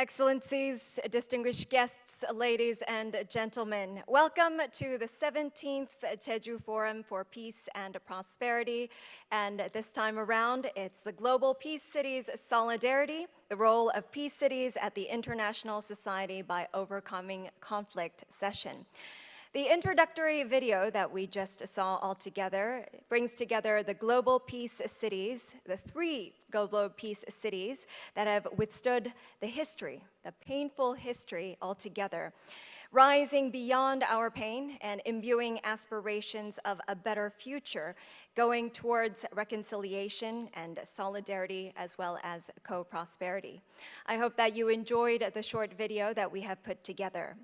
Excellencies, distinguished guests, ladies and gentlemen, welcome to the 17th Jeju Forum for Peace and Prosperity. And this time around, it's the Global Peace Cities Solidarity, the role of peace cities at the International Society by Overcoming Conflict session. The introductory video that we just saw all together brings together the global peace cities, the three global peace cities that have withstood the history, the painful history altogether, rising beyond our pain and imbuing aspirations of a better future, going towards reconciliation and solidarity as well as co-prosperity. I hope that you enjoyed the short video that we have put together.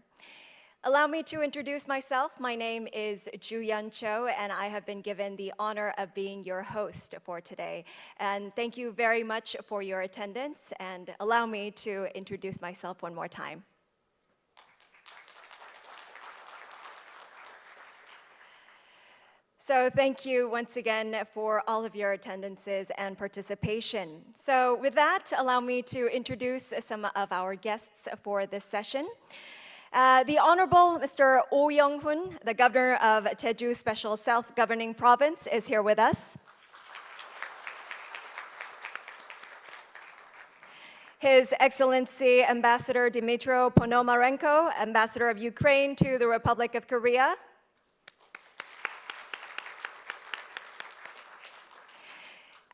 Allow me to introduce myself. My name is Ju-Yeon Cho, and I have been given the honor of being your host for today. And thank you very much for your attendance, and allow me to introduce myself one more time. So thank you once again for all of your attendances and participation. So with that, allow me to introduce some of our guests for this session. The Honorable Mr. Oh Young-hoon, the Governor of Jeju Special Self-Governing Province, is here with us. His Excellency Ambassador Dmytro Ponomarenko, Ambassador of Ukraine to the Republic of Korea.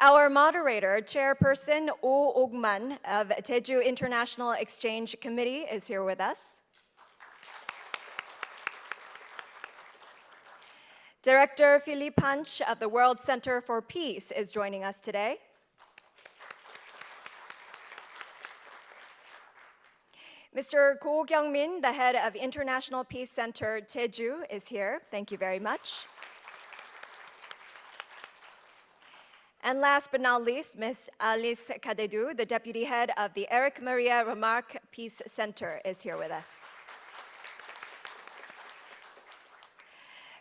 Our moderator, Chairperson Oh Ok-man of Jeju International Exchange Committee, is here with us. Director Philippe Hanch of the World Center for Peace is joining us today. Mr. Ko Kyung-min, the head of International Peace Center Jeju, is here. Thank you very much. And last but not least, Ms. Alice Kadedu, the deputy head of the Eric Maria Remarque Peace Center, is here with us.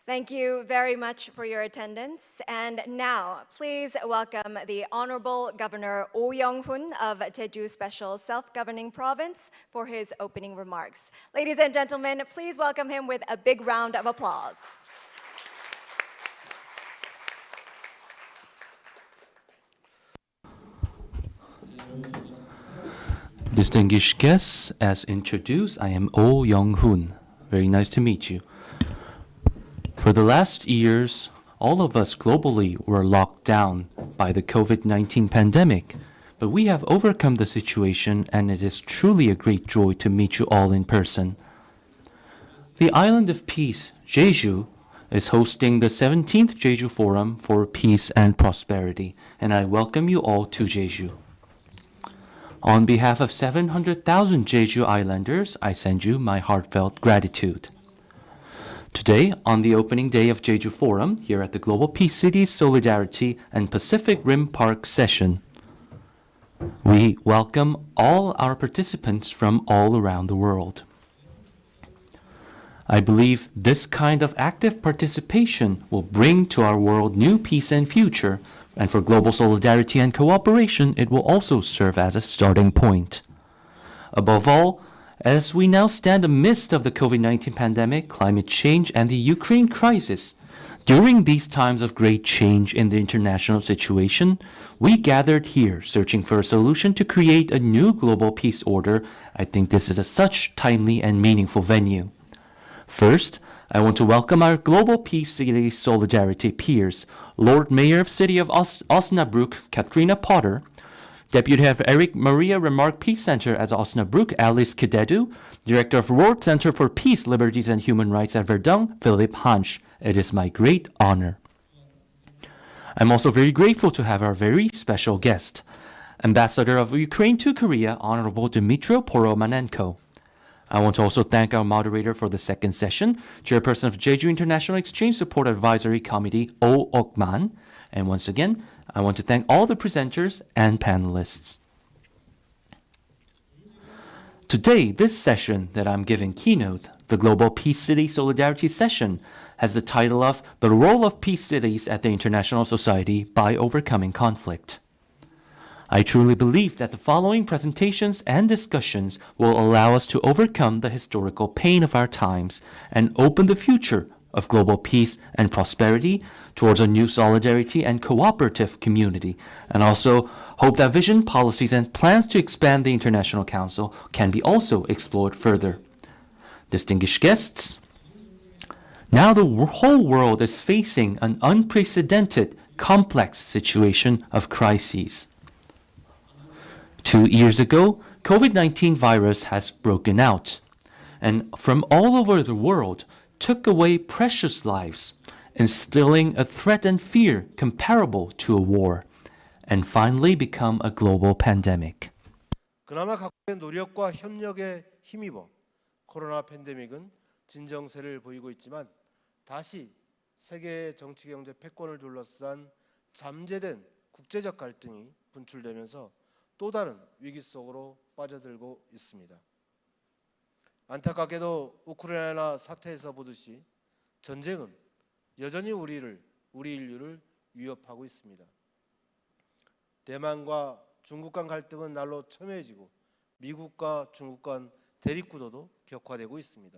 Thank you very much for your attendance. And now, please welcome the Honorable Governor Oh Young-hoon of Jeju Special Self-Governing Province for his opening remarks. Ladies and gentlemen, please welcome him with a big round of applause. Distinguished guests, as introduced, I am Oh Young-hoon. Very nice to meet you. For the last years, all of us globally were locked down by the COVID-19 pandemic, but we have overcome the situation, and it is truly a great joy to meet you all in person. The Island of Peace, Jeju, is hosting the 17th Jeju Forum for Peace and Prosperity, and I welcome you all to Jeju. On behalf of 700,000 Jeju Islanders, I send you my heartfelt gratitude. Today, on the opening day of Jeju Forum, here at the Global Peace Cities Solidarity and Pacific Rim Park session, we welcome all our participants from all around the world. I believe this kind of active participation will bring to our world new peace and future, and for global solidarity and cooperation, it will also serve as a starting point. Above all, as we now stand amidst of the COVID-19 pandemic, climate change, and the Ukraine crisis, during these times of great change in the international situation, we gathered here searching for a solution to create a new global peace order. I think this is a such timely and meaningful venue. First, I want to welcome our Global Peace City Solidarity peers, Lord Mayor of City of Osnabrück, Katharina Potter, Deputy Head of Eric Maria Remarque Peace Center at Osnabrück, Alice Kadedu, Director of World Center for Peace, Liberties and Human Rights at Verdun, Philippe Hanch. It is my great honor. I'm also very grateful to have our very special guest, Ambassador of Ukraine to Korea, Honorable Dmytro Ponomarenko. I want to also thank our moderator for the second session, Chairperson of Jeju International Exchange Support Advisory Committee, Oh Ok-man. And once again, I want to thank all the presenters and panelists. Today, this session that I'm giving keynote, the Global Peace City Solidarity session, has the title of The Role of Peace Cities at the International Society by Overcoming Conflict. I truly believe that the following presentations and discussions will allow us to overcome the historical pain of our times and open the future of global peace and prosperity towards a new solidarity and cooperative community, and also hope that vision, policies, and plans to expand the International Council can be also explored further. Distinguished guests, now the whole world is facing an unprecedented, complex situation of crises. 2 years ago, COVID-19 virus has broken out, and from all over the world took away precious lives, instilling a threat and fear comparable to a war, and finally become a global pandemic. 그나마 각국의 노력과 협력에 힘입어 코로나 팬데믹은 진정세를 보이고 있지만 다시 세계 정치 경제 패권을 둘러싼 잠재된 국제적 갈등이 분출되면서 또 다른 위기 속으로 빠져들고 있습니다. 안타깝게도 우크라이나 사태에서 보듯이 전쟁은 여전히 우리 인류를 위협하고 있습니다. 대만과 중국 간 갈등은 날로 첨예해지고 미국과 중국 간 대립구도도 격화되고 있습니다.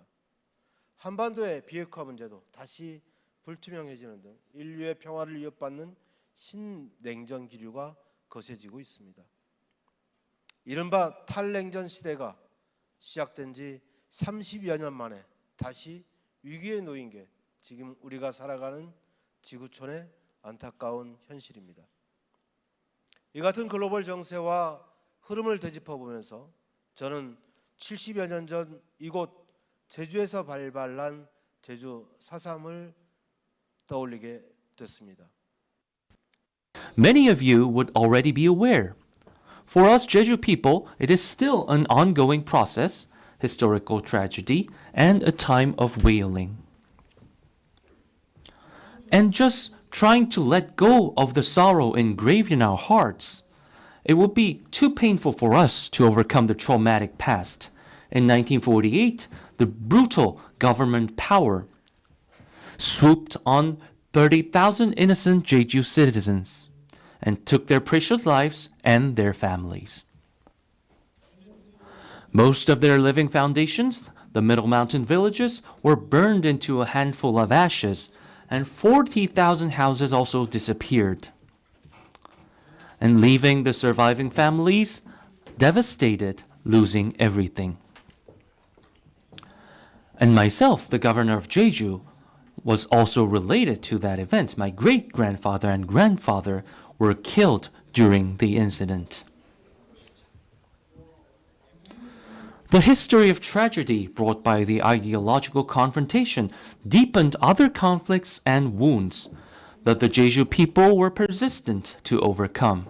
한반도의 비핵화 문제도 다시 불투명해지는 등 인류의 평화를 위협받는 신냉전 기류가 거세지고 있습니다. 이른바 탈냉전 시대가 시작된 지 30여 년 만에 다시 위기에 놓인 게 지금 우리가 살아가는 지구촌의 안타까운 현실입니다. 이 같은 글로벌 정세와 흐름을 되짚어보면서 저는 70여 년 전 이곳 제주에서 발발한 제주 4.3을 떠올리게 됐습니다. Many of you would already be aware. For us Jeju people, it is still an ongoing process, historical tragedy, and a time of wailing. And just trying to let go of the sorrow engraved in our hearts, it would be too painful for us to overcome the traumatic past. In 1948, the brutal government power swooped on 30,000 innocent Jeju citizens and took their precious lives and their families. Most of their living foundations, the Middle Mountain villages, were burned into a handful of ashes, and 40,000 houses also disappeared, and leaving the surviving families devastated, losing everything. And myself, the governor of Jeju, was also related to that event. My great-grandfather and grandfather were killed during the incident. The history of tragedy brought by the ideological confrontation deepened other conflicts and wounds that the Jeju people were persistent to overcome.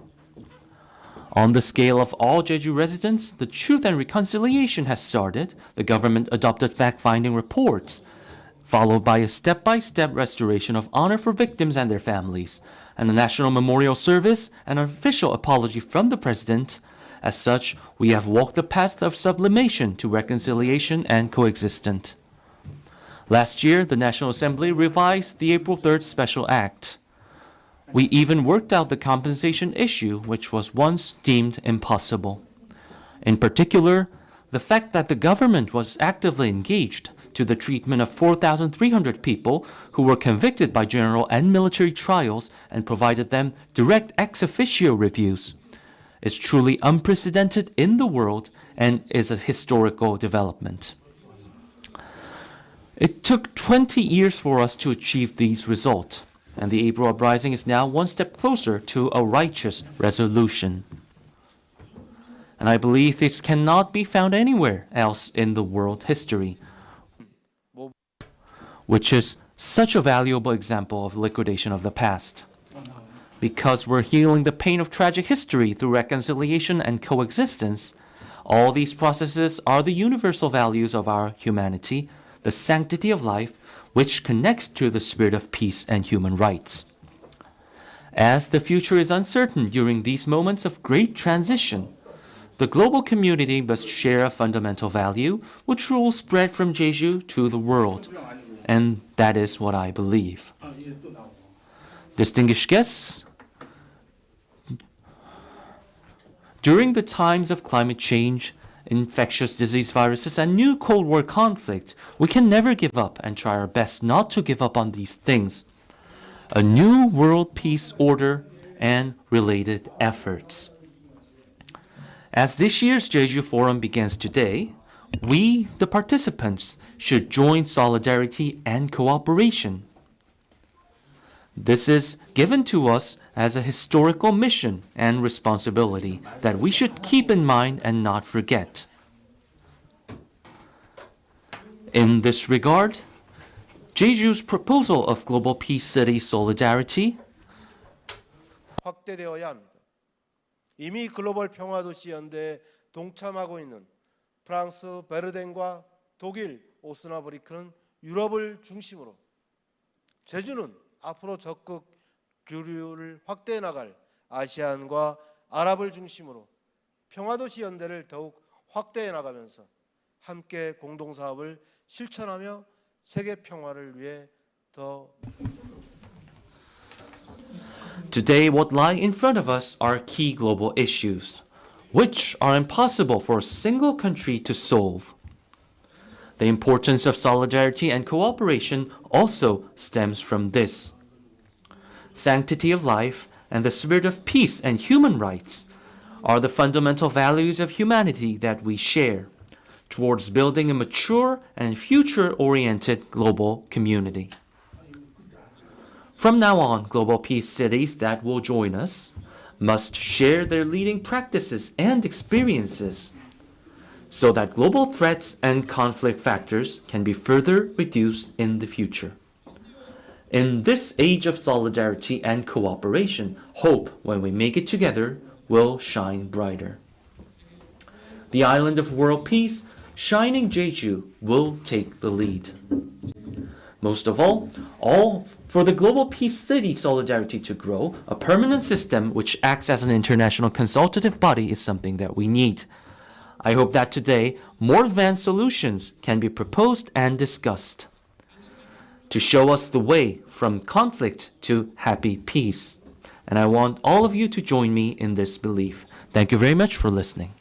On the scale of all Jeju residents, the Truth and Reconciliation has started. The government adopted fact-finding reports, followed by a step-by-step restoration of honor for victims and their families, and a national memorial service and an official apology from the president. As such, we have walked the path of sublimation to reconciliation and coexistence. Last year, the National Assembly revised the April 3rd Special Act. We even worked out the compensation issue, which was once deemed impossible. In particular, the fact that the government was actively engaged to the treatment of 4,300 people who were convicted by general and military trials and provided them direct ex officio reviews is truly unprecedented in the world and is a historical development. It took 20 years for us to achieve these results, and the April uprising is now one step closer to a righteous resolution. And I believe this cannot be found anywhere else in the world history, which is such a valuable example of liquidation of the past. Because we're healing the pain of tragic history through reconciliation and coexistence, all these processes are the universal values of our humanity, the sanctity of life, which connects to the spirit of peace and human rights. As the future is uncertain during these moments of great transition, the global community must share a fundamental value which will spread from Jeju to the world. And that is what I believe. Distinguished guests, During the times of climate change, infectious disease viruses, and new Cold War conflict, we can never give up and try our best not to give up on these things. A new world peace order and related efforts. As this year's Jeju Forum begins today, we, the participants, should join solidarity and cooperation. This is given to us as a historical mission and responsibility that we should keep in mind and not forget. In this regard, Jeju's proposal of Global Peace City Solidarity 확대되어야 합니다. 이미 글로벌 평화도시 연대에 동참하고 있는 프랑스 베르덴과 독일 오스나브리크는 유럽을 중심으로, 제주는 앞으로 적극 교류를 확대해 나갈 아시안과 아랍을 중심으로 평화도시 연대를 더욱 확대해 나가면서 함께 공동사업을 실천하며 세계 평화를 위해 더 Today, what lie in front of us are key global issues, which are impossible for a single country to solve. The importance of solidarity and cooperation also stems from this. Sanctity of life and the spirit of peace and human rights are the fundamental values of humanity that we share towards building a mature and future-oriented global community. From now on, global peace cities that will join us must share their leading practices and experiences so that global threats and conflict factors can be further reduced in the future. In this age of solidarity and cooperation, hope, when we make it together, will shine brighter. The island of world peace, shining Jeju, will take the lead. Most of all for the Global Peace City Solidarity to grow, a permanent system which acts as an international consultative body is something that we need. I hope that today more advanced solutions can be proposed and discussed to show us the way from conflict to happy peace. And I want all of you to join me in this belief. Thank you very much for listening.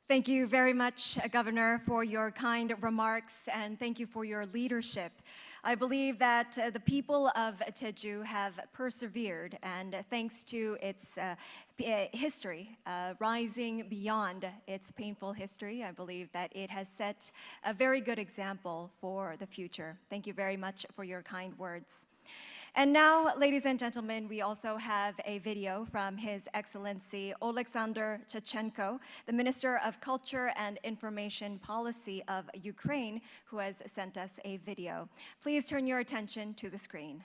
Thank you very much, Governor, for your kind remarks, and thank you for your leadership. I believe that the people of Jeju have persevered, and thanks to its history, rising beyond its painful history, I believe that it has set a very good example for the future. Thank you very much for your kind words. And now, ladies and gentlemen, we also have a video from His Excellency Oleksandr Chechenko, the Minister of Culture and Information Policy of Ukraine, who has sent us a video. Please turn your attention to the screen.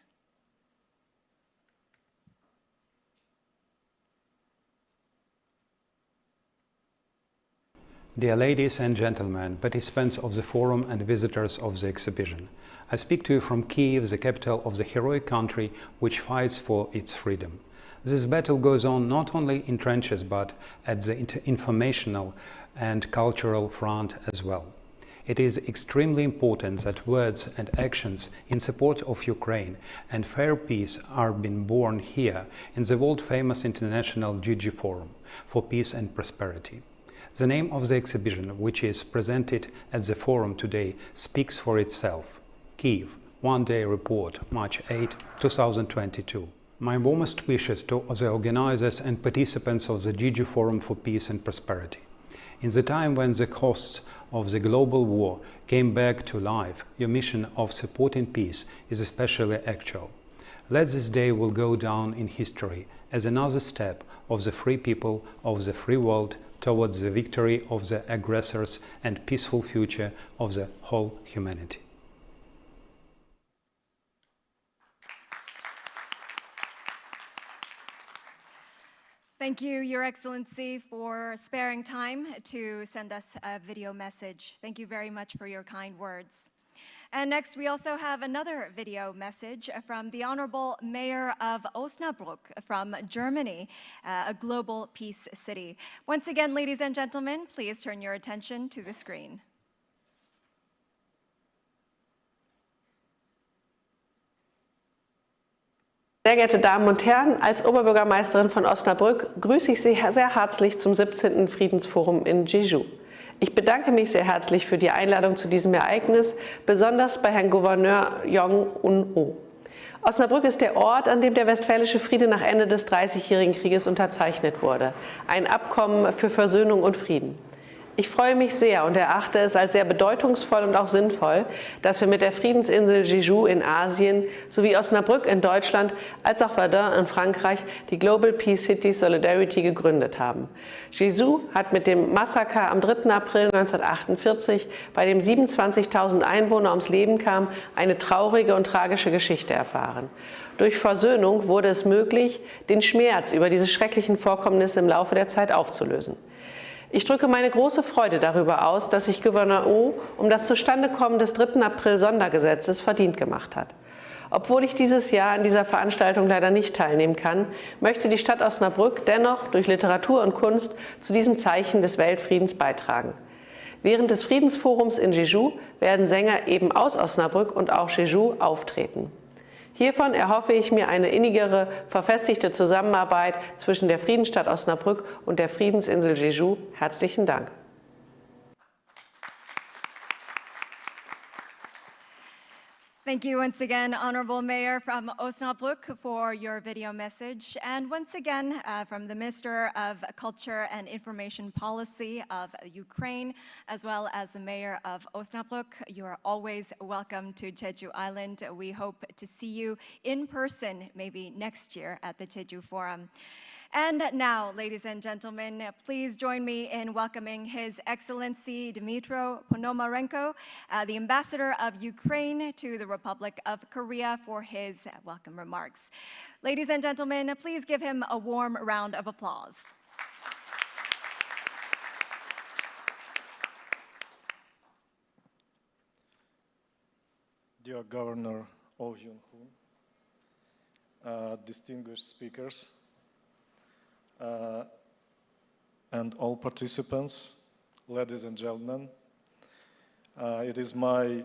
Dear ladies and gentlemen, participants of the forum and visitors of the exhibition, I speak to you from Kyiv, the capital of the heroic country which fights for its freedom. This battle goes on not only in trenches but at the informational and cultural front as well. It is extremely important that words and actions in support of Ukraine and fair peace are being born here in the world-famous International Jeju Forum for Peace and Prosperity. The name of the exhibition, which is presented at the forum today, speaks for itself. Kyiv, One-Day Report, March 8, 2022. My warmest wishes to the organizers and participants of the Jeju Forum for Peace and Prosperity. In the time when the costs of the global war came back to life, your mission of supporting peace is especially actual. Let this day will go down in history as another step of the free people of the free world towards the victory of the aggressors and peaceful future of the whole humanity. Thank you, Your Excellency, for sparing time to send us a video message. Thank you very much for your kind words. And next, we also have another video message from the Honorable Mayor of Osnabrück from Germany, a global peace city. Once again, ladies and gentlemen, please turn your attention to the screen. Sehr geehrte Damen und Herren, als Oberbürgermeisterin von Osnabrück grüße ich Sie sehr herzlich zum 17. Friedensforum in Jeju. Ich bedanke mich sehr herzlich für die Einladung zu diesem Ereignis, besonders bei Herrn Gouverneur Yong-un-oh. Osnabrück ist der Ort, an dem der Westfälische Friede nach Ende des Dreißigjährigen Krieges unterzeichnet wurde. Ein Abkommen für Versöhnung und Frieden. Ich freue mich sehr und erachte es als sehr bedeutungsvoll und auch sinnvoll, dass wir mit der Friedensinsel Jeju in Asien sowie Osnabrück in Deutschland als auch Verdun in Frankreich die Global Peace City Solidarity gegründet haben. Jeju hat mit dem Massaker am 3. April 1948, bei dem 27.000 Einwohner ums Leben kamen, eine traurige und tragische Geschichte erfahren. Durch Versöhnung wurde es möglich, den Schmerz über diese schrecklichen Vorkommnisse im Laufe der Zeit aufzulösen. Ich drücke meine große Freude darüber aus, dass sich Gouverneur Oh um das Zustandekommen des 3. April-Sondergesetzes verdient gemacht hat. Obwohl ich dieses Jahr an dieser Veranstaltung leider nicht teilnehmen kann, möchte die Stadt Osnabrück dennoch durch Literatur und Kunst zu diesem Zeichen des Weltfriedens beitragen. Während des Friedensforums in Jeju werden Sänger eben aus Osnabrück und auch Jeju auftreten. Hiervon erhoffe ich mir eine innigere, verfestigte Zusammenarbeit zwischen der Friedensstadt Osnabrück und der Friedensinsel Jeju. Herzlichen Dank. Thank you once again, Honorable Mayor from Osnabrück, for your video message. And once again, from the Minister of Culture and Information Policy of Ukraine, as well as the Mayor of Osnabrück, you are always welcome to Jeju Island. We hope to see you in person maybe next year at the Jeju Forum. And now, ladies and gentlemen, please join me in welcoming His Excellency Dmytro Ponomarenko, the Ambassador of Ukraine to the Republic of Korea, for his welcome remarks. Ladies and gentlemen, please give him a warm round of applause. Dear Governor Oh Hyun-hoon, distinguished speakers, and all participants, ladies and gentlemen, it is my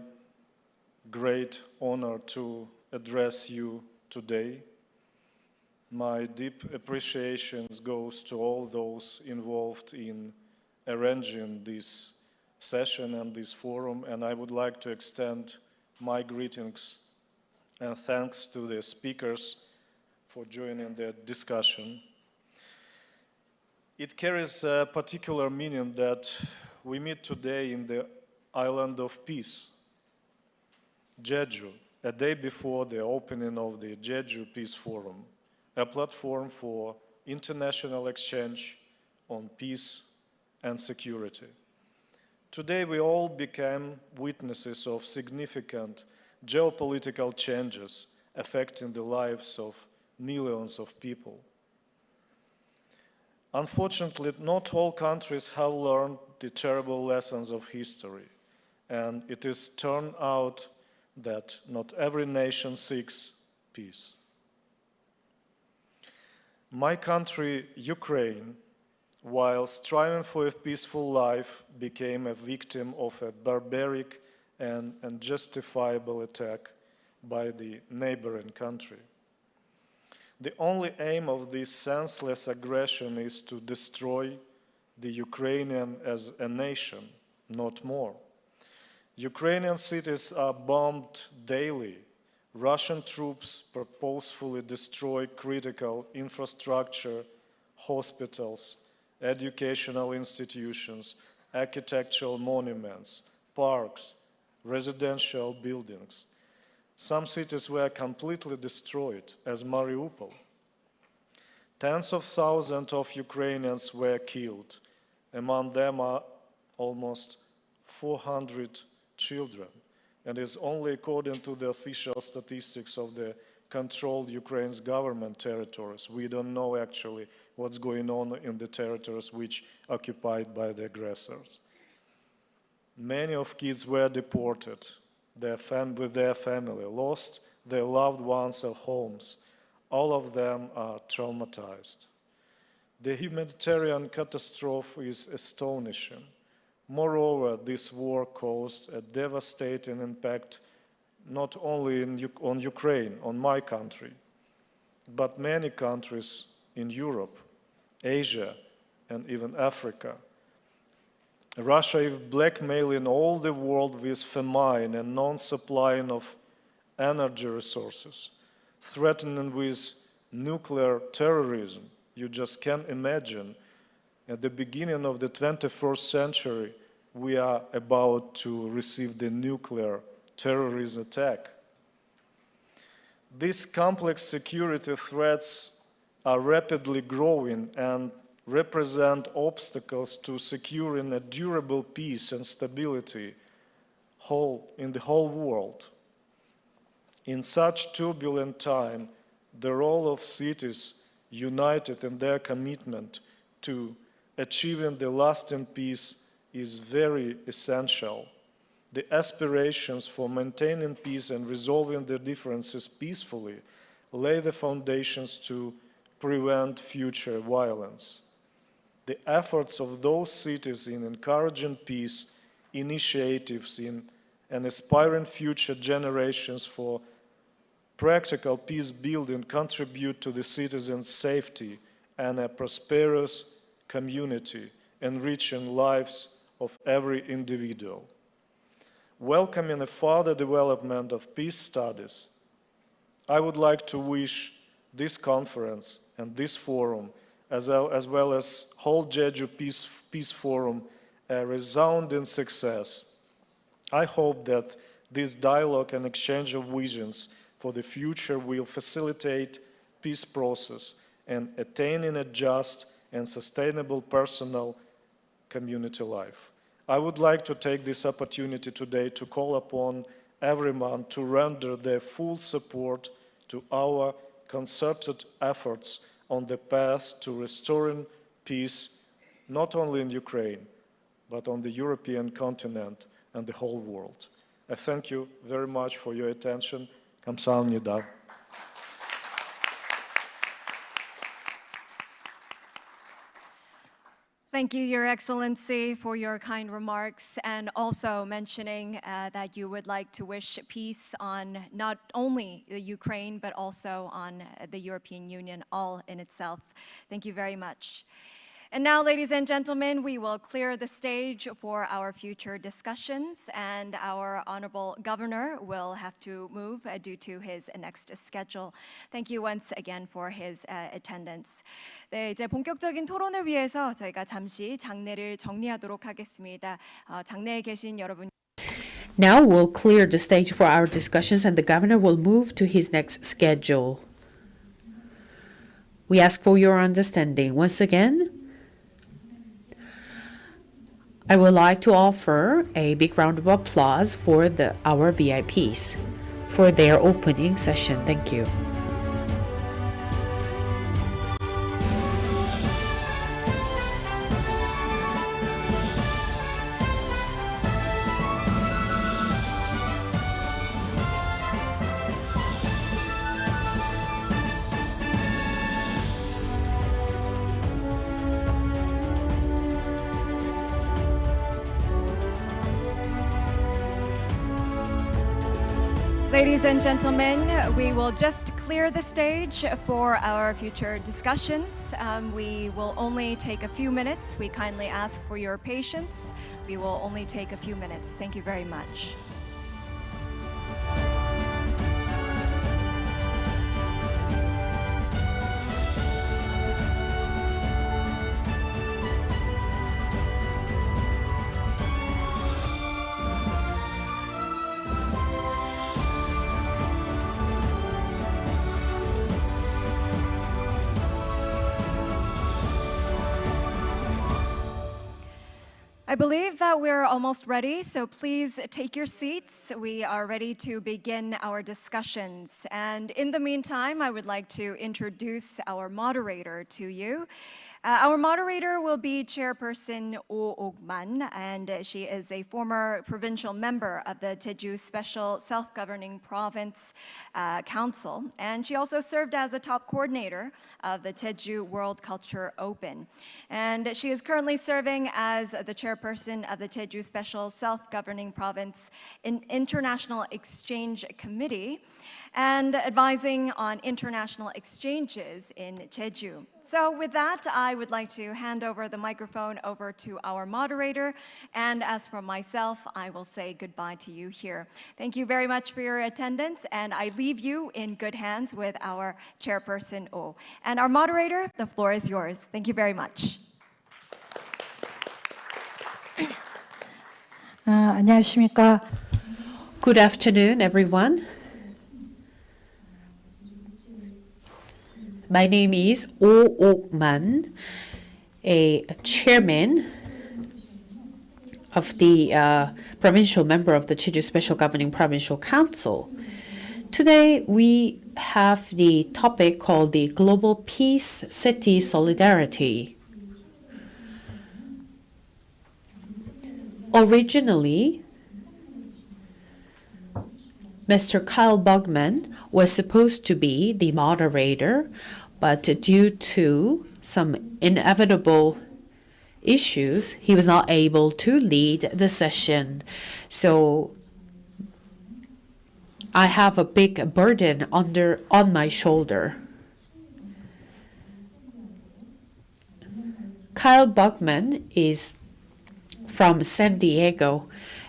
great honor to address you today. My deep appreciation goes to all those involved in arranging this session and this forum, and I would like to extend my greetings and thanks to the speakers for joining the discussion. It carries a particular meaning that we meet today in the island of peace, Jeju, a day before the opening of the Jeju Peace Forum, a platform for international exchange on peace and security. Today we all became witnesses of significant geopolitical changes affecting the lives of millions of people. Unfortunately, not all countries have learned the terrible lessons of history, and it is turned out that not every nation seeks peace. My country, Ukraine, while striving for a peaceful life, became a victim of a barbaric and unjustifiable attack by the neighboring country. The only aim of this senseless aggression is to destroy the Ukrainian as a nation, not more. Ukrainian cities are bombed daily. Russian troops purposefully destroy critical infrastructure, hospitals, educational institutions, architectural monuments, parks, residential buildings. Some cities were completely destroyed, as Mariupol. Tens of thousands of Ukrainians were killed. Among them are almost 400 children, and is only according to the official statistics of the controlled Ukraine's government territories. We don't know actually what's going on in the territories which occupied by the aggressors. Many of kids were deported with their family, lost their loved ones or homes. All of them are traumatized. The humanitarian catastrophe is astonishing. Moreover, this war caused a devastating impact not only on Ukraine, on my country, but many countries in Europe, Asia, and even Africa. Russia is blackmailing all the world with famine and non-supplying of energy resources, threatening with nuclear terrorism. You just can't imagine. At the beginning of the 21st century, we are about to receive the nuclear terrorism attack. These complex security threats are rapidly growing and represent obstacles to securing a durable peace and stability in the whole world. In such turbulent time, the role of cities united in their commitment to achieving the lasting peace is very essential. The aspirations for maintaining peace and resolving the differences peacefully lay the foundations to prevent future violence. The efforts of those cities in encouraging peace, initiatives in and aspiring future generations for practical peace building contribute to the citizens' safety and a prosperous community, enriching lives of every individual. Welcoming a further development of peace studies, I would like to wish this conference and this forum, as well as whole Jeju Peace Forum, a resounding success. I hope that this dialogue and exchange of visions for the future will facilitate peace process and attaining a just and sustainable personal community life. I would like to take this opportunity today to call upon everyone to render their full support to our concerted efforts on the path to restoring peace, not only in Ukraine, but on the European continent and the whole world. I thank you very much for your attention. 감사합니다. Thank you, Your Excellency, for your kind remarks and also mentioning that you would like to wish peace on not only the Ukraine, but also on the European Union all in itself. Thank you very much. And now, ladies and gentlemen, we will clear the stage for our future discussions, and our Honorable Governor will have to move due to his next schedule. Thank you once again for his attendance. 네, 이제 본격적인 토론을 위해서 저희가 잠시 장내를 정리하도록 하겠습니다. 장내에 계신 여러분. Now we'll clear the stage for our discussions and the governor will move to his next schedule. We ask for your understanding. Once again, I would like to offer a big round of applause for our VIPs for their opening session. Thank you. Ladies and gentlemen, we will just clear the stage for our future discussions. We will only take a few minutes. We kindly ask for your patience. We will only take a few minutes. Thank you very much. I I believe that we're almost ready, so please take your seats. We are ready to begin our discussions. And in the meantime, I would like to introduce our moderator to you. Our moderator will be Chairperson Oh Ok-man, and she is a former provincial member of the Jeju Special Self-Governing Province Council, and she also served as the top coordinator of the Jeju World Culture Open. And she is currently serving as the chairperson of the Jeju Special Self-Governing Province International Exchange Committee, and advising on international exchanges in Jeju. So with that, I would like to hand over the microphone over to our moderator. And as for myself, I will say goodbye to you here. Thank you very much for your attendance, and I leave you in good hands with our chairperson, Oh. And our moderator, the floor is yours. Thank you very much. 안녕하십니까. Good afternoon, everyone. My name is Oh Ok-man, a chairman of the provincial member of the Jeju Special Governing Provincial Council. Today, we have the topic called the Global Peace City Solidarity. Originally, Mr. Kyle Bugman was supposed to be the moderator, but due to some inevitable issues, he was not able to lead the session. So I have a big burden on my shoulder. Kyle Bugman is from San Diego,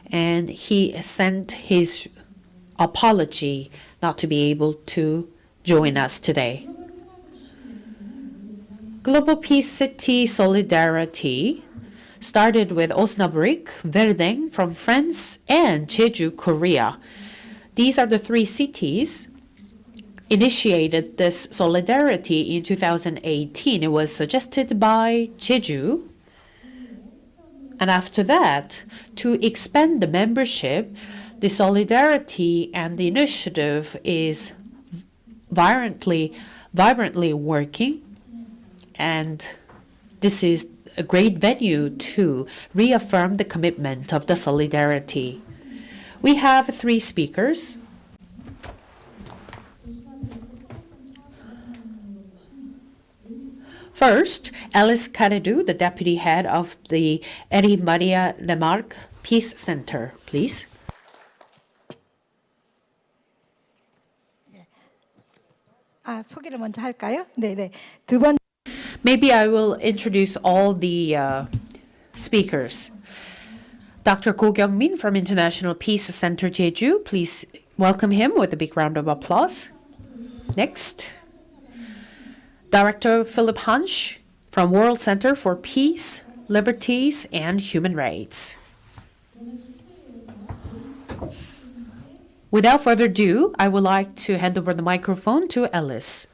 and he sent his apology not to be able to join us today. Global Peace City Solidarity started with Osnabrück, Verdun from France, and Jeju, Korea. These are the three cities initiated this solidarity in 2018. It was suggested by Jeju. And after that, to expand the membership, the solidarity and the initiative is vibrantly working, and this is a great venue to reaffirm the commitment of the solidarity. We have three speakers. First, Alice Caredu, the deputy head of the Eri Maria Remarque Peace Center, please. 소개를 먼저 할까요? 네. 두 번. Maybe I will introduce all the speakers. Dr. Ko Kyung-min from International Peace Center Jeju. Please welcome him with a big round of applause. Next, Director Philip Hunch from World Center for Peace, Liberties, and Human Rights. Without further ado, I would like to hand over the microphone to Alice.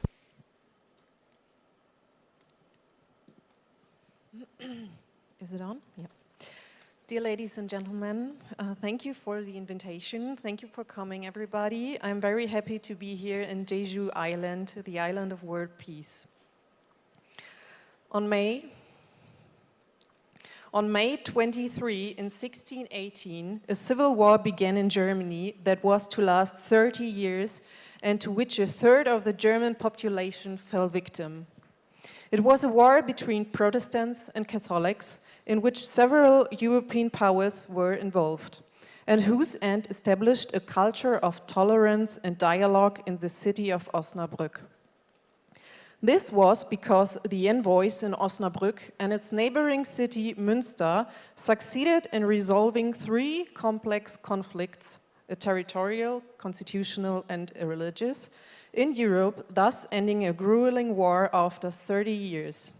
Is it on? Yeah. Dear ladies and gentlemen, thank you for the invitation. Thank you for coming, everybody. I'm very happy to be here in Jeju Island, the island of world peace. On May 23, in 1618, a civil war began in Germany that was to last 30 years and to which a third of the German population fell victim. It was a war between Protestants and Catholics in which several European powers were involved, and whose end established a culture of tolerance and dialogue in the city of Osnabrück. This was because the envoys in Osnabrück and its neighboring city Münster succeeded in resolving three complex conflicts, a territorial, constitutional, and a religious, in Europe, thus ending a grueling war after 30 years.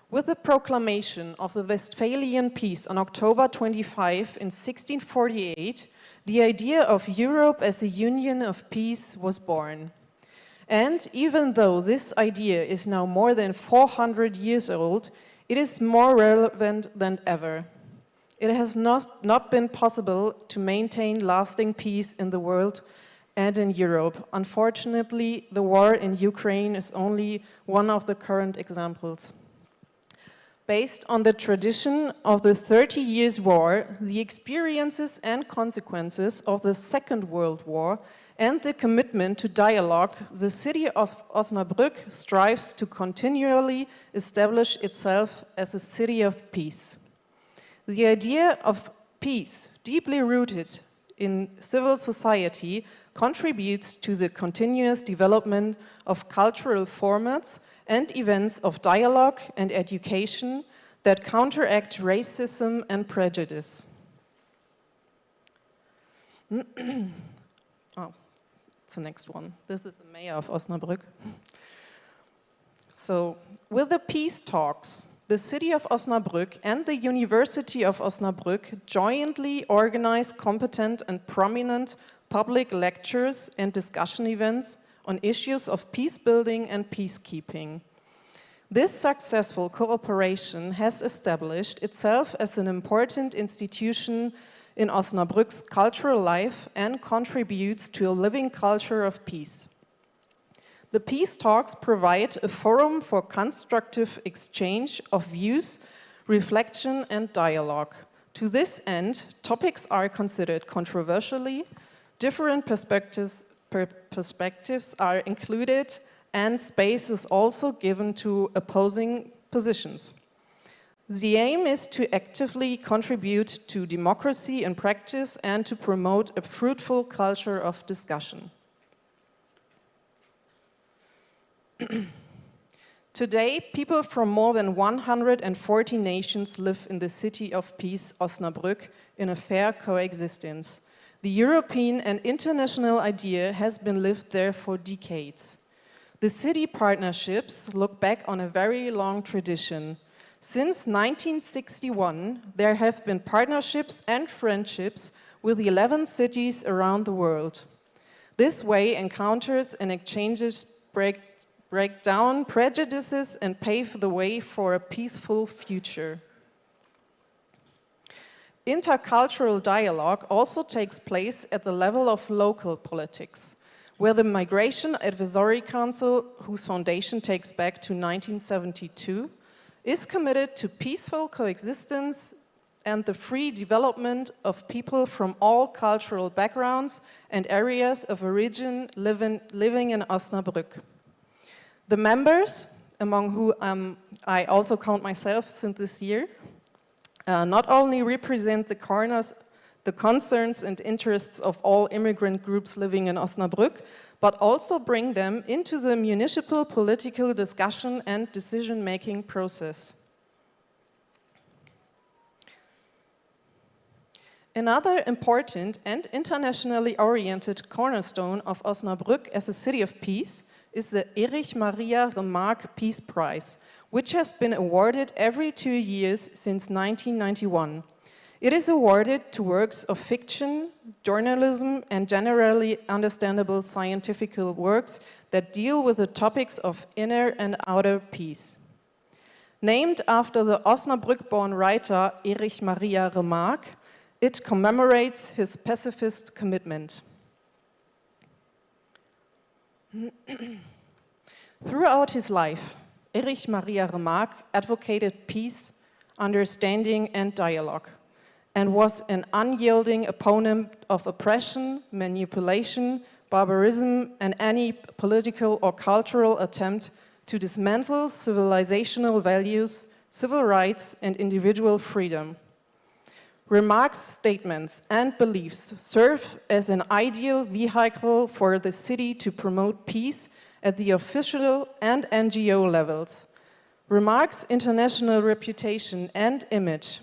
With the proclamation of the Westphalian Peace on October 25 in 1648, the idea of Europe as a union of peace was born. And even though this idea is now more than 400 years old, It is more relevant than ever. It has not been possible to maintain lasting peace in the world and in Europe. Unfortunately, the war in Ukraine is only one of the current examples. Based on the tradition of the 30 Years' War, the experiences and consequences of the Second World War, and the commitment to dialogue, the city of Osnabrück strives to continually establish itself as a city of peace. The idea of peace, deeply rooted in civil society, contributes to the continuous development of cultural formats and events of dialogue and education that counteract racism and prejudice. Oh, it's the next one. This is the mayor of Osnabrück. So, with the peace talks, the city of Osnabrück and the University of Osnabrück jointly organize competent and prominent public lectures and discussion events on issues of peace building and peacekeeping. This successful cooperation has established itself as an important institution in Osnabrück's cultural life and contributes to a living culture of peace. The peace talks provide a forum for constructive exchange of views, reflection, and dialogue. To this end, topics are considered controversially, different perspectives are included, and space is also given to opposing positions. The aim is to actively contribute to democracy in practice and to promote a fruitful culture of discussion. Today, people from more than 140 nations live in the city of peace, Osnabrück, in a fair coexistence. The European and international idea has been lived there for decades. The city partnerships look back on a very long tradition. Since 1961, there have been partnerships and friendships with 11 cities around the world. This way, encounters and exchanges break down prejudices and pave the way for a peaceful future. Intercultural dialogue also takes place at the level of local politics, where the Migration Advisory Council, whose foundation takes back to 1972, is committed to peaceful coexistence and the free development of people from all cultural backgrounds and areas of origin living in Osnabrück. The members, among whom I also count myself since this year, not only represent the concerns and interests of all immigrant groups living in Osnabrück, but also bring them into the municipal political discussion and decision-making process. Another important and internationally oriented cornerstone of Osnabrück as a city of peace is the Erich Maria Remarque Peace Prize, which has been awarded every 2 years since 1991. It is awarded to works of fiction, journalism, and generally understandable scientific works that deal with the topics of inner and outer peace. Named after the Osnabrück-born writer Erich Maria Remarque, it commemorates his pacifist commitment. Throughout his life, Erich Maria Remarque advocated peace, understanding, and dialogue, and was an unyielding opponent of oppression, manipulation, barbarism, and any political or cultural attempt to dismantle civilizational values, civil rights, and individual freedom. Remarque's statements and beliefs serve as an ideal vehicle for the city to promote peace at the official and NGO levels. Remarque's international reputation and image,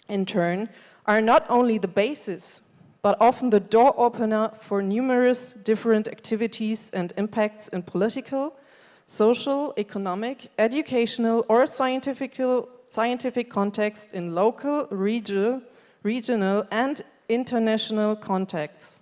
in turn, are not only the basis, but often the door opener for numerous different activities and impacts in political, social, economic, educational, or scientific context in local, regional, and international contexts.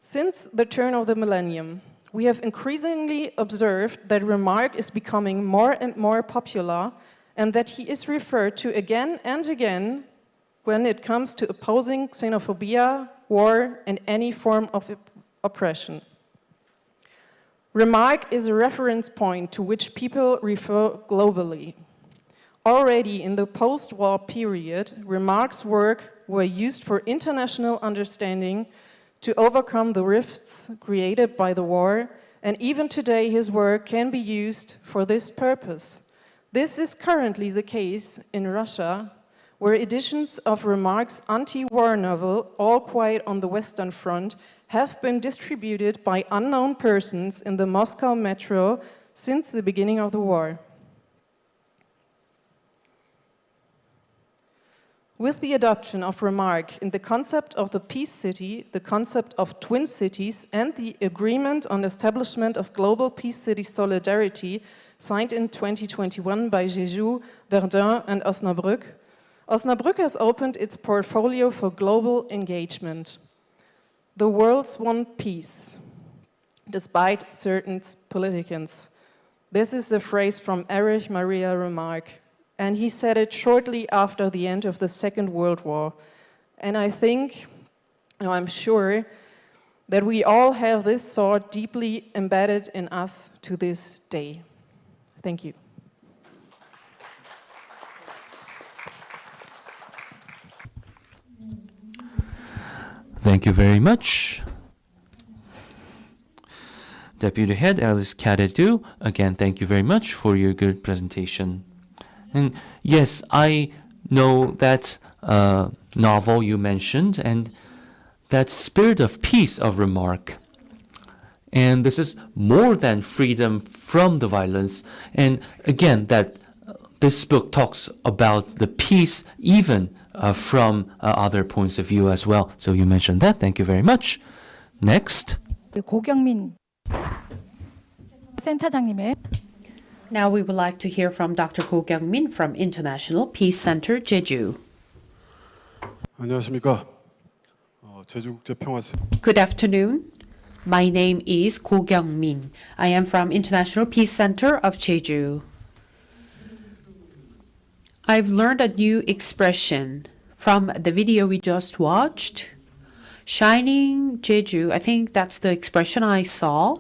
Since the turn of the millennium, We have increasingly observed that Remarque is becoming more and more popular and that he is referred to again and again when it comes to opposing xenophobia, war, and any form of oppression. Remarque is a reference point to which people refer globally. Already in the post-war period, Remarque's work were used for international understanding to overcome the rifts created by the war, and even today his work can be used for this purpose. This is currently the case in Russia, where editions of Remarque's anti-war novel, All Quiet on the Western Front, have been distributed by unknown persons in the Moscow metro since the beginning of the war. With the adoption of Remarque in the concept of the peace city, the concept of twin cities, and the agreement on establishment of global peace city solidarity signed in 2021 by Jeju, Verdun, and Osnabrück, Osnabrück has opened its portfolio for global engagement. The world's want peace, despite certain politicians. This is a phrase from Erich Maria Remarque, and he said it shortly after the end of the Second World War. And I think, I'm sure, that we all have this thought deeply embedded in us to this day. Thank you. Thank you very much. Deputy Head Alice Kadadu, again, thank you very much for your good presentation. And yes, I know that novel you mentioned and that spirit of peace of Remarque. And this is more than freedom from the violence. And again, that this book talks about the peace even from other points of view as well. So you mentioned that. Thank you very much. Next. 고경민 센터장님의 Now we would like to hear from Dr. Ko Kyung-min from International Peace Center, Jeju. 안녕하십니까. 제주국제평화센터 Good afternoon. My name is Ko Kyung-min. I am from International Peace Center of Jeju. I've learned a new expression from the video we just watched. Shining Jeju, I think that's the expression I saw.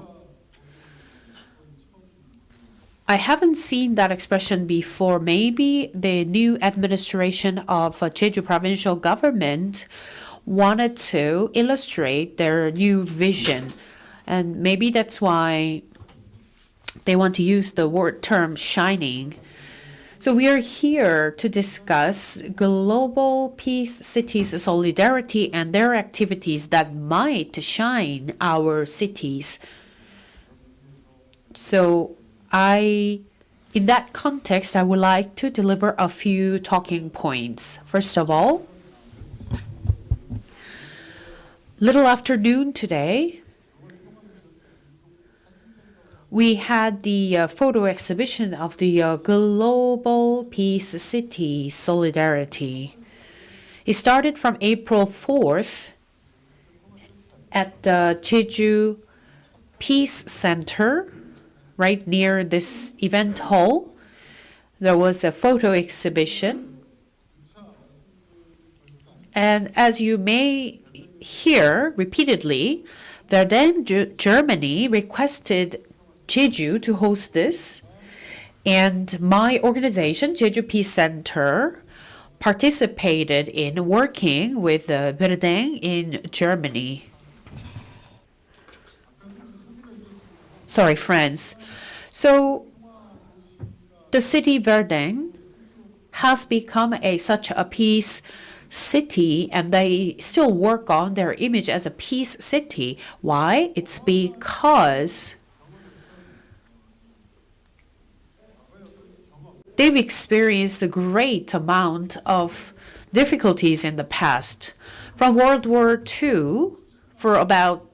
I haven't seen that expression before. Maybe the new administration of Jeju provincial government wanted to illustrate their new vision. And maybe that's why they want to use the term shining. So we are here to discuss global peace cities solidarity and their activities that might shine our cities. So in that context, I would like to deliver a few talking points. First of all, little afternoon today, we had the photo exhibition of the Global Peace City Solidarity. It started from April 4th at the Jeju Peace Center, right near this event hall. There was a photo exhibition. And as you may hear repeatedly, Verdun, Germany requested Jeju to host this, and my organization, Jeju Peace Center, participated in working with Verdun in Germany. Sorry, France. So the city Verdun has become such a peace city, and they still work on their image as a peace city. Why? It's because they've experienced a great amount of difficulties in the past. From World War II, for about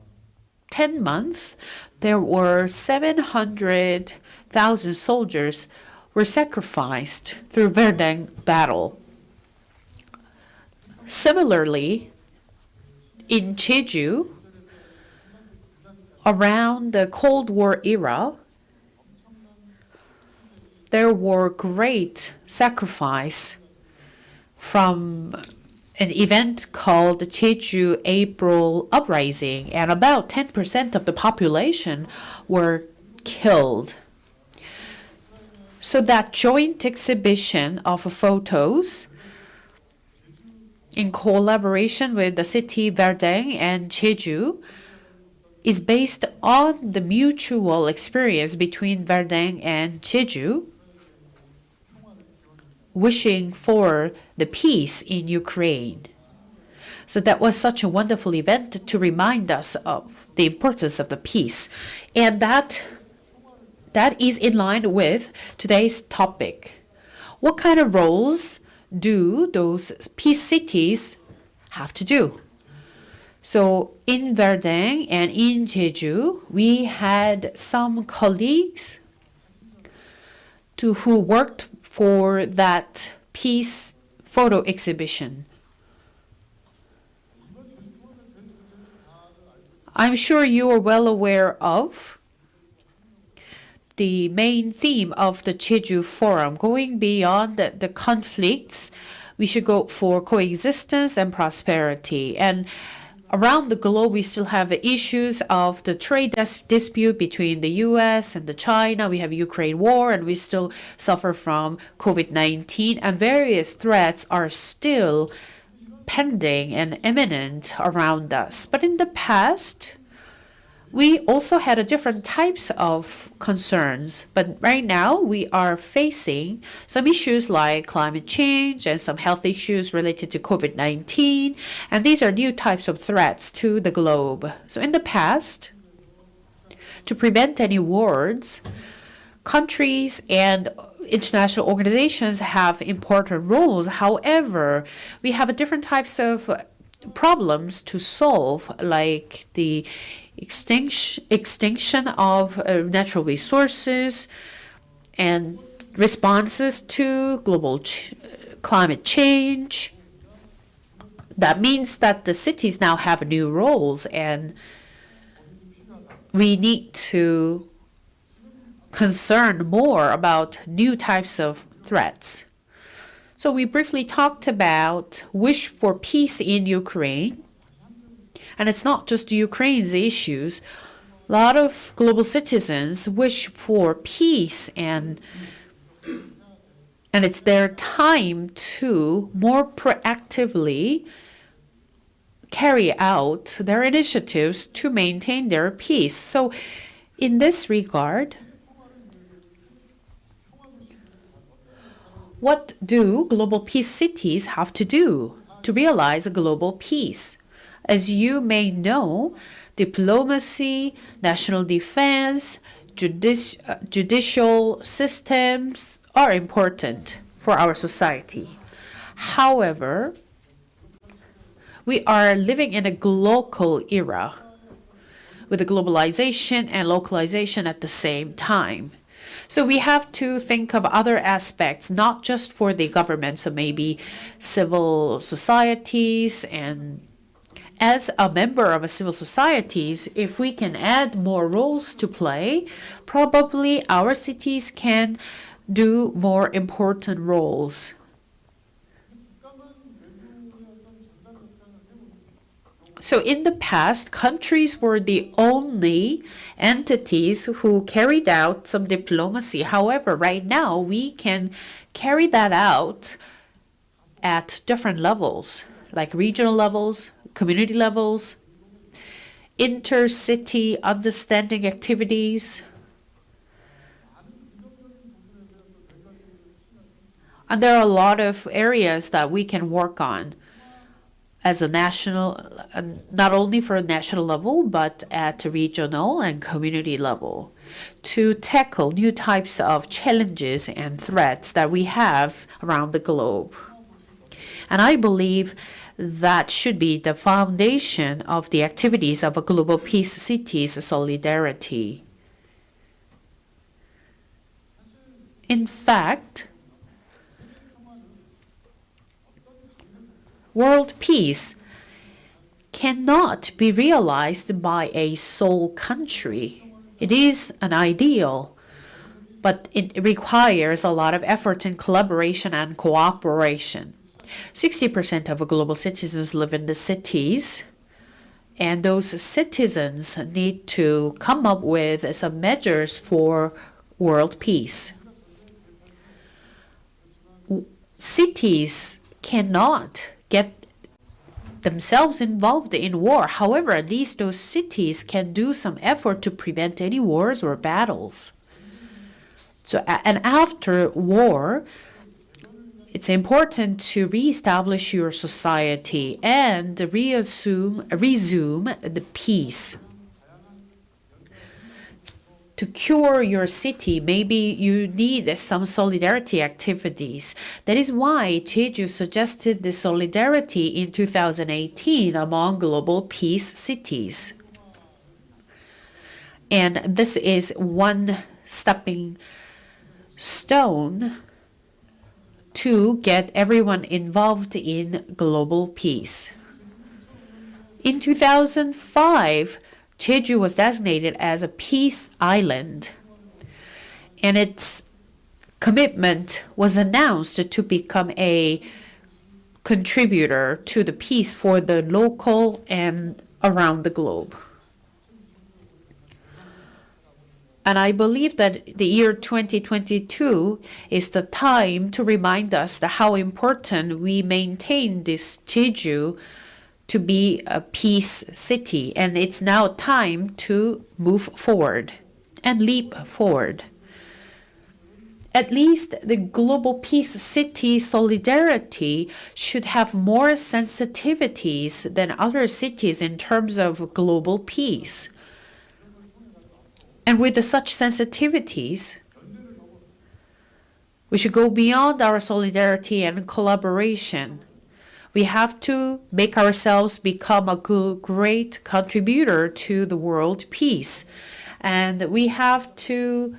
10 months, there were 700,000 soldiers were sacrificed through Verdun battle. Similarly, in Jeju, around the Cold War era, there were great sacrifice from an event called the Jeju April Uprising, and about 10% of the population were killed. So that joint exhibition of photos in collaboration with the city Verdang and Jeju is based on the mutual experience between Verdang and Jeju, wishing for the peace in Ukraine. So that was such a wonderful event to remind us of the importance of the peace. And that is in line with today's topic. What kind of roles do those peace cities have to do? So in Verdang and in Jeju, we had some colleagues who worked for that peace photo exhibition. I'm sure you are well aware of the main theme of the Jeju Forum. Going beyond the conflicts, we should go for coexistence and prosperity. And around the globe, we still have issues of the trade dispute between the US and China. We have Ukraine war, and we still suffer from COVID-19. And various threats are still pending and imminent around us. But in the past, we also had different types of concerns, but right now we are facing some issues like climate change and some health issues related to COVID-19, and these are new types of threats to the globe. So in the past, to prevent any wars, countries and international organizations have important roles. However, we have different types of problems to solve, like the extinction of natural resources and responses to global climate change. That means that the cities now have new roles, and we need to concern more about new types of threats. So we briefly talked about wish for peace in Ukraine. And it's not just Ukraine's issues. A lot of global citizens wish for peace, and it's their time to more proactively carry out their initiatives to maintain their peace. So in this regard, what do global peace cities have to do to realize a global peace? As you may know, diplomacy, national defense, judicial systems are important for our society. However, we are living in a global era with the globalization and localization at the same time. So we have to think of other aspects, not just for the government, so maybe civil societies. And as a member of a civil societies, if we can add more roles to play, probably our cities can do more important roles. So in the past, countries were the only entities who carried out some diplomacy. However, right now, we can carry that out at different levels, like regional levels, community levels, intercity understanding activities. And there are a lot of areas that we can work on as a national, not only for a national level, but at a regional and community level, to tackle new types of challenges and threats that we have around the globe. And I believe that should be the foundation of the activities of a global peace cities solidarity. In fact, world peace cannot be realized by a sole country. It is an ideal, but it requires a lot of effort and collaboration and cooperation. 60% of global citizens live in the cities, and those citizens need to come up with some measures for world peace. Cities cannot get themselves involved in war. However, at least those cities can do some effort to prevent any wars or battles. And after war, it's important to reestablish your society and resume the peace. To cure your city, maybe you need some solidarity activities. That is why Jeju suggested the solidarity in 2018 among global peace cities. And this is one stepping stone to get everyone involved in global peace. In 2005, Jeju was designated as a peace island, and its commitment was announced to become a contributor to the peace for the local and around the globe. And I believe that the year 2022 is the time to remind us that how important we maintain this Jeju to be a peace city. And it's now time to move forward and leap forward. At least the global peace city solidarity should have more sensitivities than other cities in terms of global peace. And with such sensitivities, we should go beyond our solidarity and collaboration. We have to make ourselves become a great contributor to the world peace. And we have to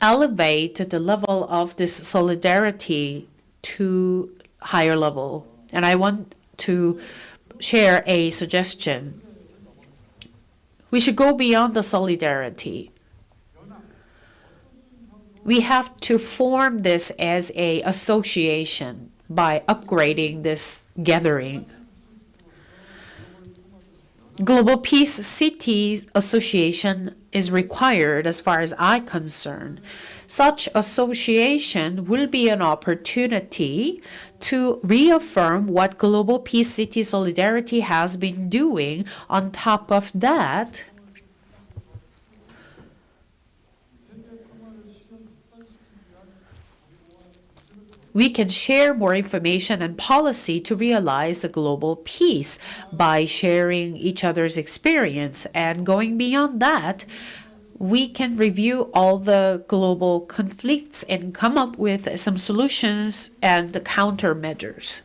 elevate the level of this solidarity to higher level. And I want to share a suggestion. We should go beyond the solidarity. We have to form this as an association by upgrading this gathering. Global Peace Cities Association is required as far as I'm concerned. Such association will be an opportunity to reaffirm what Global Peace City Solidarity has been doing. On top of that, we can share more information and policy to realize the global peace by sharing each other's experience. And going beyond that, we can review all the global conflicts and come up with some solutions and countermeasures.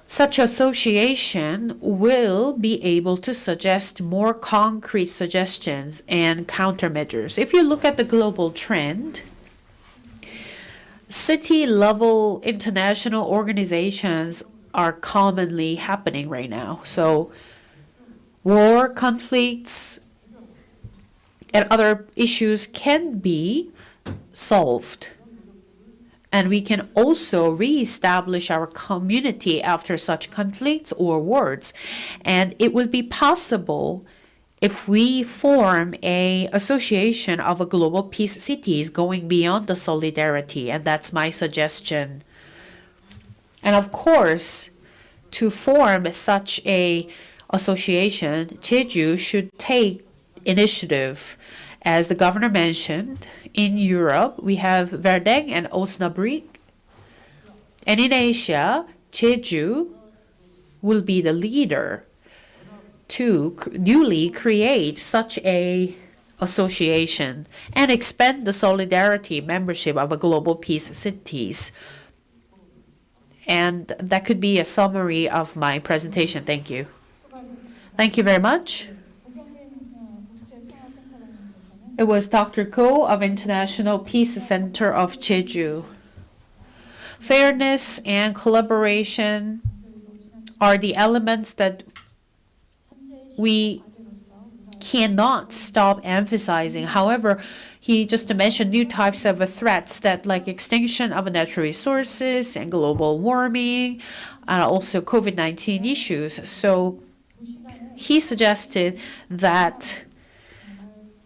Such association will be able to suggest more concrete suggestions and countermeasures. If you look at the global trend, city-level international organizations are commonly happening right now. So war, conflicts, and other issues can be solved. And we can also reestablish our community after such conflicts or wars. And it will be possible if we form an association of a global peace cities going beyond the solidarity. And that's my suggestion. And of course, to form such a association, Jeju should take initiative. As the governor mentioned, in Europe, we have Verdun and Osnabrück. And in Asia, Jeju will be the leader to newly create such a association and expand the solidarity membership of a global peace cities. And that could be a summary of my presentation. Thank you. Thank you very much. It was Dr. Ko of International Peace Center of Jeju. Fairness and collaboration are the elements that we cannot stop emphasizing. However, he just mentioned new types of threats that like extinction of natural resources and global warming, and also COVID-19 issues. So he suggested that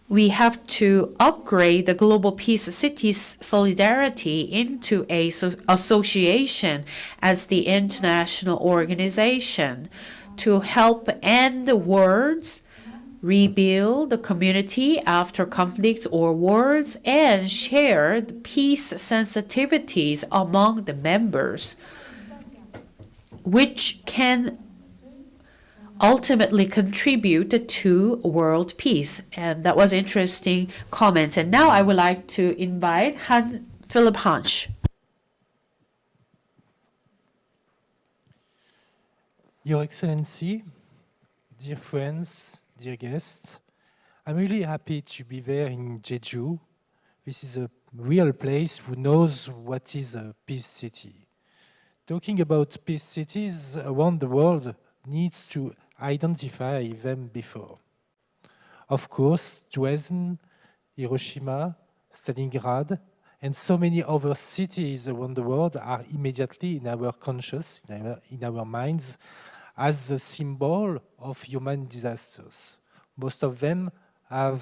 we have to upgrade the Global Peace Cities Solidarity into a association as the international organization to help end the wars, rebuild the community after conflicts or wars, and share the peace sensitivities among the members, which can ultimately contribute to world peace. And that was interesting comments. And now I would like to invite Philip Hansch. Your Excellency, dear friends, dear guests, I'm really happy to be there in Jeju. This is a real place who knows what is a peace city. Talking about peace cities around the world needs to identify them before. Of course, Dresden, Hiroshima, Stalingrad, and so many other cities around the world are immediately in our conscious, in our minds, as a symbol of human disasters. Most of them have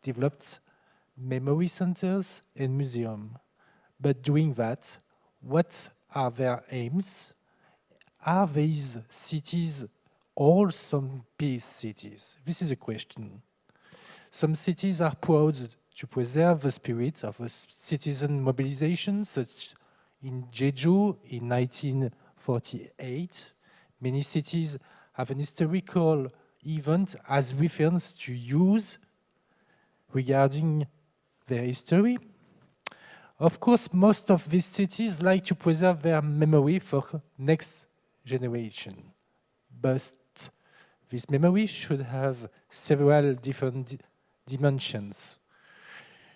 developed memory centers and museums. But doing that, what are their aims? Are these cities all some peace cities? This is a question. Some cities are proud to preserve the spirit of a citizen mobilization, such in Jeju in 1948. Many cities have an historical event as reference to use regarding their history. Of course, most of these cities like to preserve their memory for next generation. But this memory should have several different dimensions.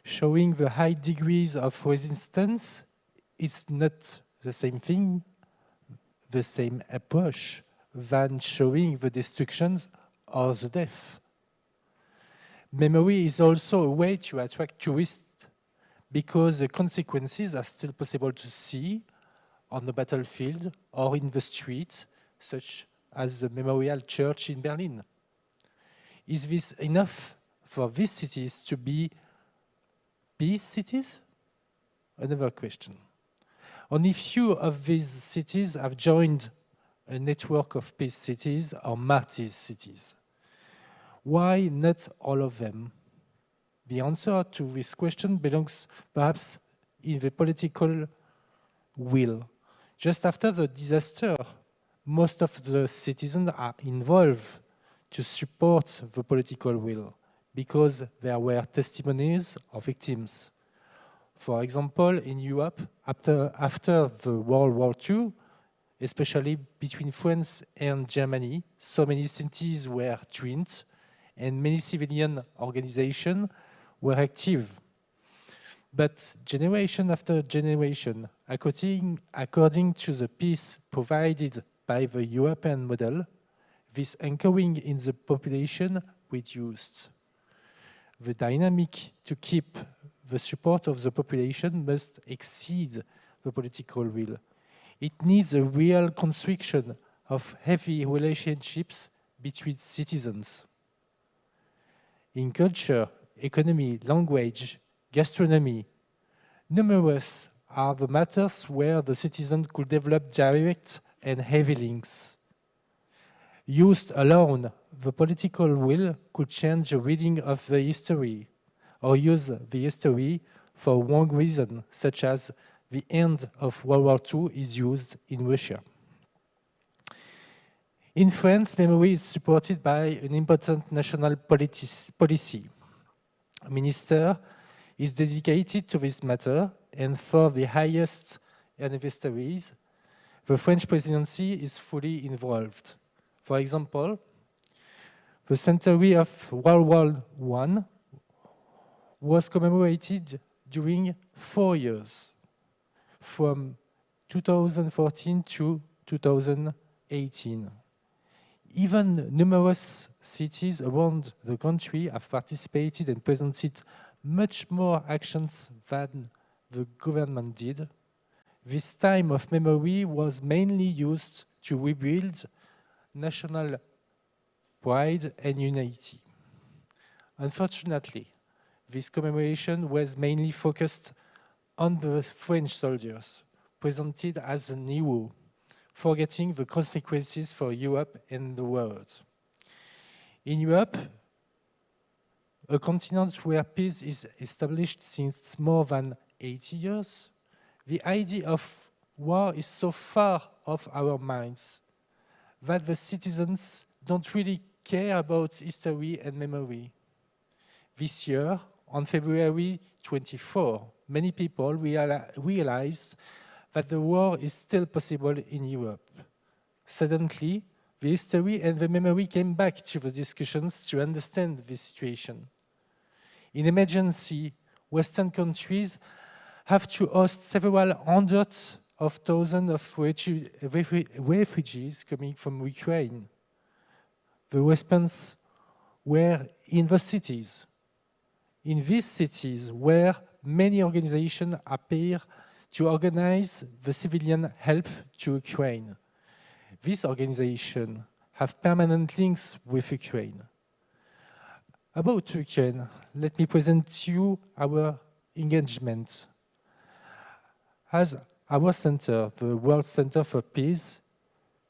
Showing the high degrees of resistance, it's not the same thing, the same approach, than showing the destructions or the death. Memory is also a way to attract tourists because the consequences are still possible to see on the battlefield or in the street, such as the Memorial Church in Berlin. Is this enough for these cities to be peace cities? Another question. Only few of these cities have joined a network of peace cities or martyr cities. Why not all of them? The answer to this question belongs perhaps in the political will. Just after the disaster, most of the citizens are involved to support the political will because there were testimonies of victims. For example, in Europe, after the World War II, especially between France and Germany, so many cities were joined and many civilian organizations were active. But generation after generation, according to the peace provided by the European model, this anchoring in the population reduced. The dynamic to keep the support of the population must exceed the political will. It needs a real construction of heavy relationships between citizens. In culture, economy, language, gastronomy, numerous are the matters where the citizen could develop direct and heavy links. Used alone, the political will could change the reading of the history or use the history for wrong reason, such as the end of World War II is used in Russia. In France, memory is supported by an important national policy. A minister is dedicated to this matter, and for the highest anniversaries, the French presidency is fully involved. For example, the centenary of World War I was commemorated during 4 years, from 2014 to 2018. Even numerous cities around the country have participated and presented much more actions than the government did. This time of memory was mainly used to rebuild national pride and unity. Unfortunately, this commemoration was mainly focused on the French soldiers, presented as an hero, forgetting the consequences for Europe and the world. In Europe, a continent where peace is established since more than 80 years, the idea of war is so far off our minds that the citizens don't really care about history and memory. This year, on February 24, many people realized that the war is still possible in Europe. Suddenly, the history and the memory came back to the discussions to understand the situation. In emergency, Western countries have to host several hundreds of thousands of refugees coming from Ukraine. The response were in the cities. In these cities where many organizations appear to organize the civilian help to Ukraine. These organizations have permanent links with Ukraine. About Ukraine, let me present to you our engagement. As our center, the World Center for Peace,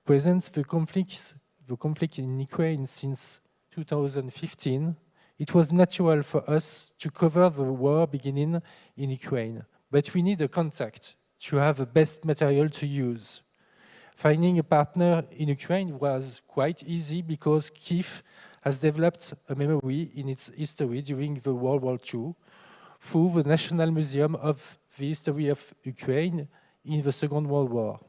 presents the conflict in Ukraine since 2015, it was natural for us to cover the war beginning in Ukraine, but we need a contact to have the best material to use. Finding a partner in Ukraine was quite easy because Kyiv has developed a memory in its history during the World War II through the National Museum of the History of Ukraine in the Second World War.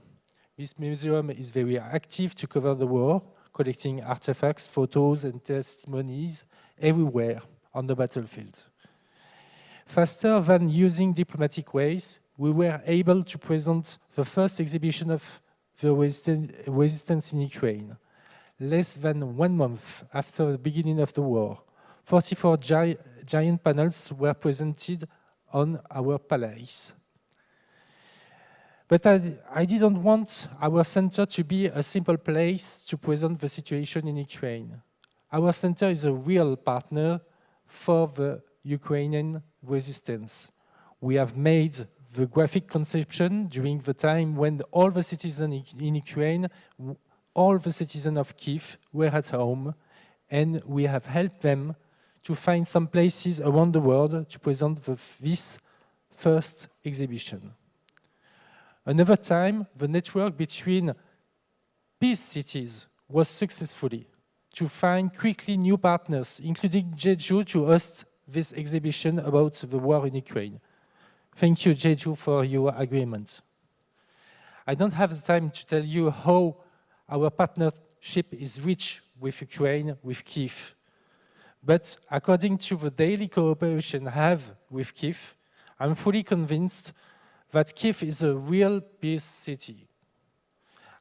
This museum is very active to cover the war, collecting artifacts, photos, and testimonies everywhere on the battlefield. Faster than using diplomatic ways, we were able to present the first exhibition of the resistance in Ukraine. Less than 1 month after the beginning of the war, 44 giant panels were presented on our palace. But I didn't want our center to be a simple place to present the situation in Ukraine. Our center is a real partner for the Ukrainian resistance. We have made the graphic conception during the time when all the citizens in Ukraine, all the citizens of Kyiv were at home, and we have helped them to find some places around the world to present this first exhibition. Another time, the network between peace cities was successfully to find quickly new partners, including Jeju, to host this exhibition about the war in Ukraine. Thank you, Jeju, for your agreement. I don't have the time to tell you how our partnership is rich with Ukraine, with Kyiv. But according to the daily cooperation I have with Kyiv, I'm fully convinced that Kyiv is a real peace city.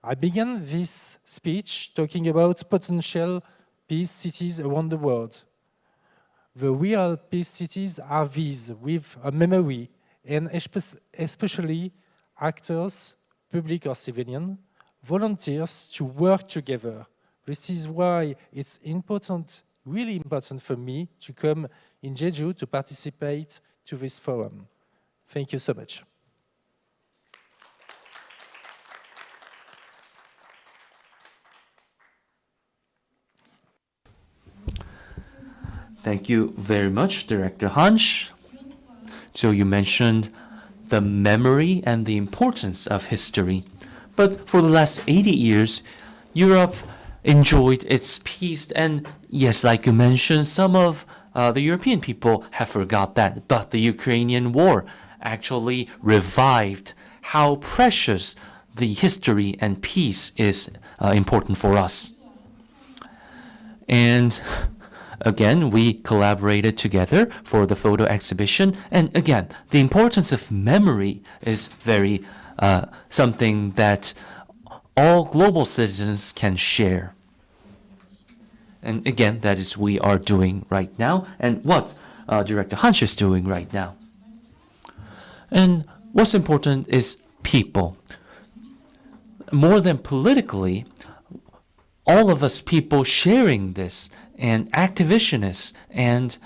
I began this speech talking about potential peace cities around the world. The real peace cities are these, with a memory, and especially actors, public or civilian, volunteers to work together. This is why it's important, really important for me to come in Jeju to participate to this forum. Thank you so much. Thank you very much, Director Hansch. So you mentioned the memory and the importance of history. But for the last 80 years, Europe enjoyed its peace. And yes, like you mentioned, some of the European people have forgot that. But the Ukrainian war actually revived how precious the history and peace is important for us. And again, we collaborated together for the photo exhibition. And again, the importance of memory is very something that all global citizens can share. And again, that is we are doing right now, and what Director Hansch is doing right now. And what's important is people. More than politically, all of us people sharing this, and activists, and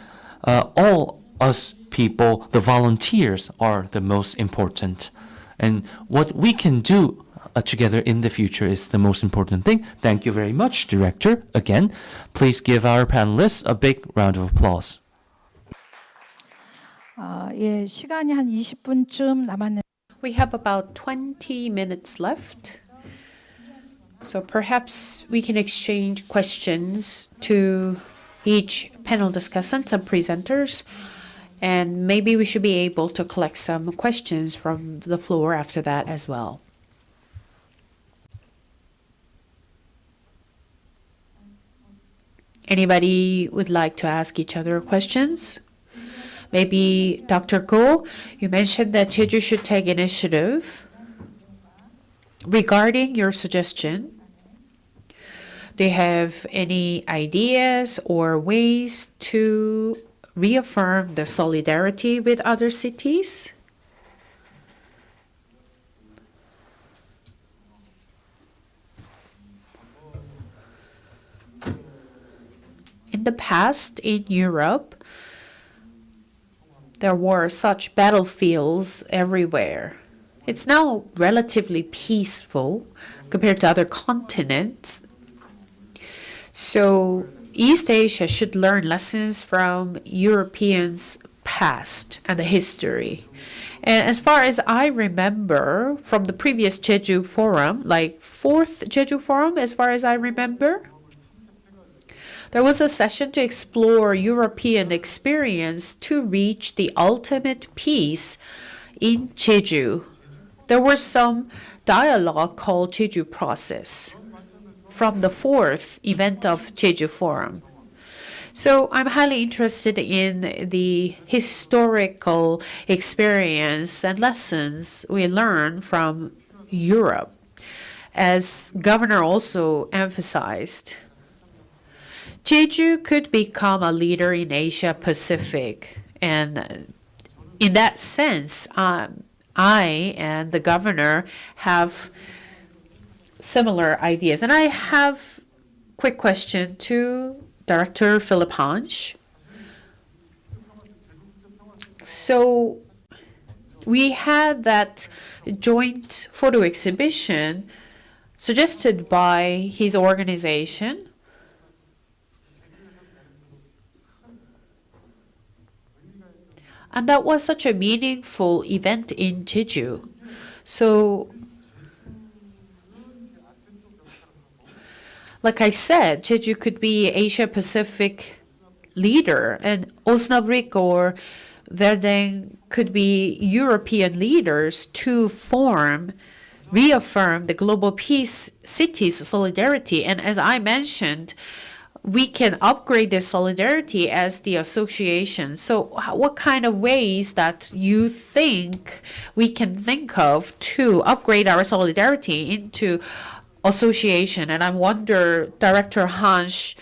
all us people, the volunteers, are the most important. And what we can do together in the future is the most important thing. Thank you very much, Director. Again, please give our panelists a big round of applause. 예, 시간이 한 20분쯤 남았는데 We have about 20 minutes left. So perhaps we can exchange questions to each panel discussants and presenters. And maybe we should be able to collect some questions from the floor after that as well. Anybody would like to ask each other questions? Maybe Dr. Go, you mentioned that Jeju should take initiative. Regarding your suggestion, do you have any ideas or ways to reaffirm the solidarity with other cities? In the past, in Europe, there were such battlefields everywhere. It's now relatively peaceful compared to other continents. So East Asia should learn lessons from Europeans' past and the history. And as far as I remember from the previous Jeju Forum, like fourth Jeju Forum, as far as I remember, there was a session to explore European experience to reach the ultimate peace in Jeju. There was some dialogue called Jeju Process from the fourth event of Jeju Forum. So I'm highly interested in the historical experience and lessons we learn from Europe. As Governor also emphasized, Jeju could become a leader in Asia Pacific. And in that sense, I and the governor have similar ideas. And I have a quick question to Director Philip Hansch. So we had that joint photo exhibition suggested by his organization. And that was such a meaningful event in Jeju. So, like I said, Jeju could be Asia Pacific leader, and Osnabrück or Verdun could be European leaders to reaffirm the global peace cities solidarity. And as I mentioned, we can upgrade this solidarity as the association. So what kind of ways that you think we can think of to upgrade our solidarity into association? And I wonder, Director Hansch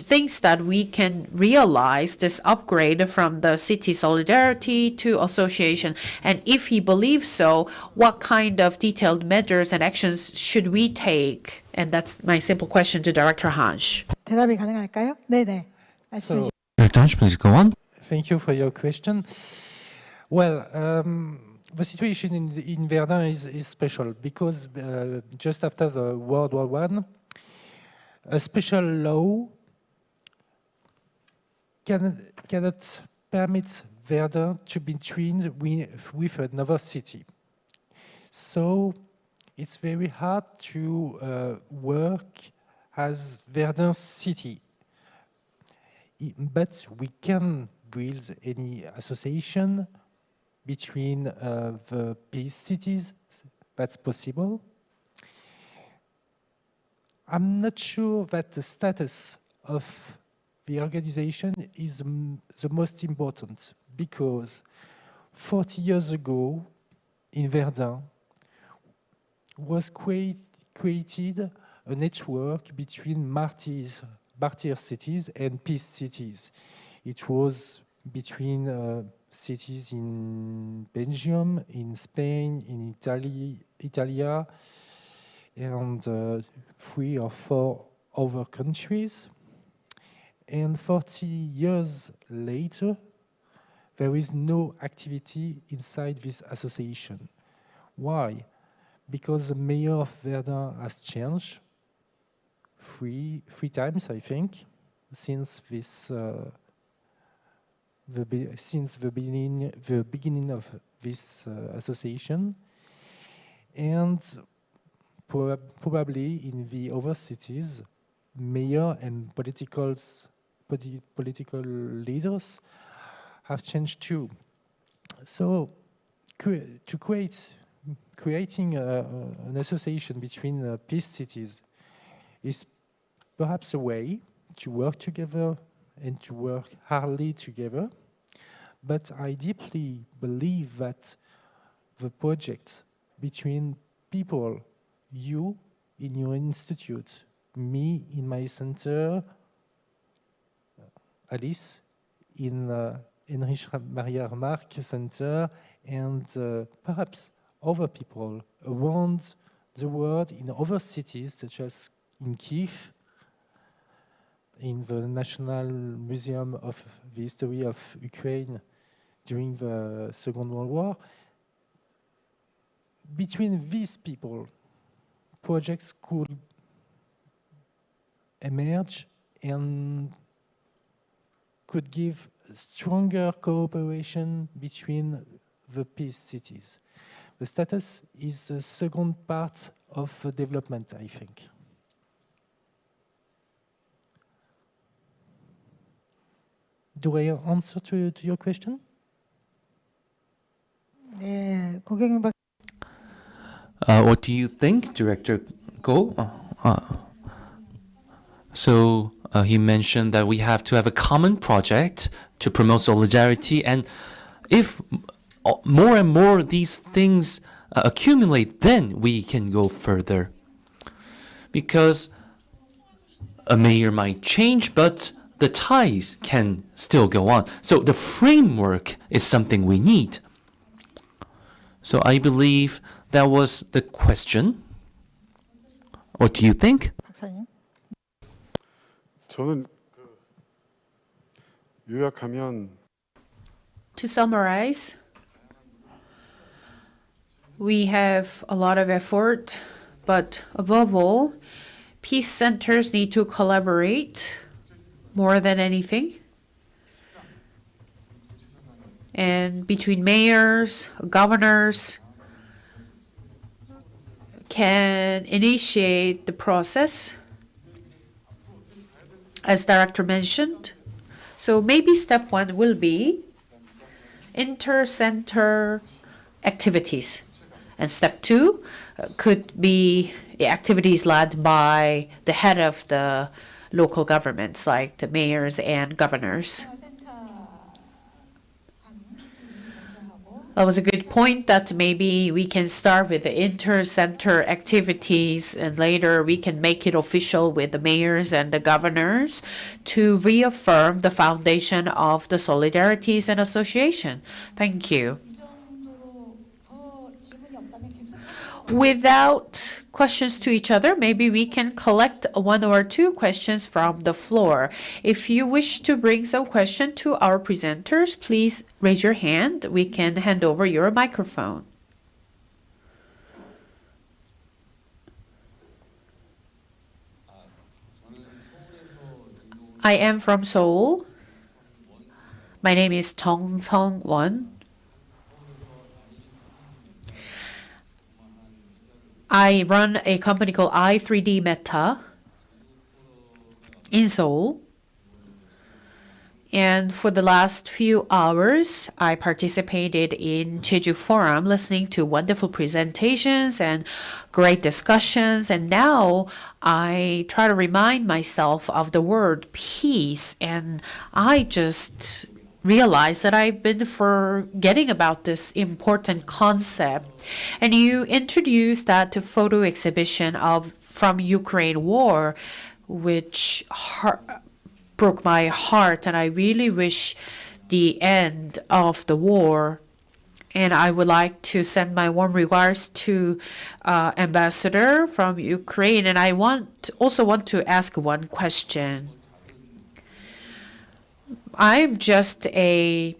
thinks that we can realize this upgrade from the city solidarity to association. And if he believes so, what kind of detailed measures and actions should we take? And that's my simple question to Director Hansch. 대답이 가능할까요? 네. So, Director Hansch, please go on. thank you for your question. Well, the situation in Verdun is special because just after the World War I, a special law cannot permit Verdun to be twinned with another city. So it's very hard to work as Verdun city. But we can build any association between the peace cities. That's possible. I'm not sure that the status of the organization is the most important, because 40 years ago, in Verdun was created a network between martyr cities and peace cities. It was between cities in Belgium, in Spain, in Italia, and 3 or 4 other countries. And 40 years later, there is no activity inside this association. Why? Because the mayor of Verdun has changed three times, I think, since this since the beginning of this association, and probably in the other cities, mayor and political leaders have changed too. So, creating an association between peace cities is perhaps a way to work together and to work hardly together. But I deeply believe that the project between people, you in your institute, me in my center, Alice in Heinrich Maria Remarque Center, and perhaps other people around the world in other cities, such as in Kiev, in the National Museum of the History of Ukraine during the Second World War. Between these people, projects could emerge and could give stronger cooperation between the peace cities. The status is the second part of the development, I think. Do I answer to your question? 네, 고경영 박 What do you think, Director Go? So he mentioned that we have to have a common project to promote solidarity, and if more and more these things accumulate, then we can go further. Because a mayor might change, but the ties can still go on. So the framework is something we need. So I believe that was the question. What do you think? 박사님. 저는 요약하면 To summarize, we have a lot of effort, but above all, peace centers need to collaborate more than anything. And between mayors, governors, can initiate the process, as Director mentioned. So maybe step 1 will be inter-center activities. And step 2 could be activities led by the head of the local governments, like the mayors and governors. That was a good point, that maybe we can start with the inter-center activities and later we can make it official with the mayors and the governors to reaffirm the foundation of the solidarities and association. Thank you. Without questions to each other, maybe we can collect 1 or 2 questions from the floor. If you wish to bring some question to our presenters, please raise your hand. We can hand over your microphone. I am from Seoul. My name is Jung Sung-won. I run a company called i3D Meta in Seoul. And for the last few hours, I participated in Jeju Forum, listening to wonderful presentations and great discussions. And now I try to remind myself of the word peace. And I just realized that I've been forgetting about this important concept. And you introduced that to photo exhibition of from Ukraine war, which broke my heart, and I really wish the end of the war. And I would like to send my warm regards to Ambassador from Ukraine. And I also want to ask one question. I'm just a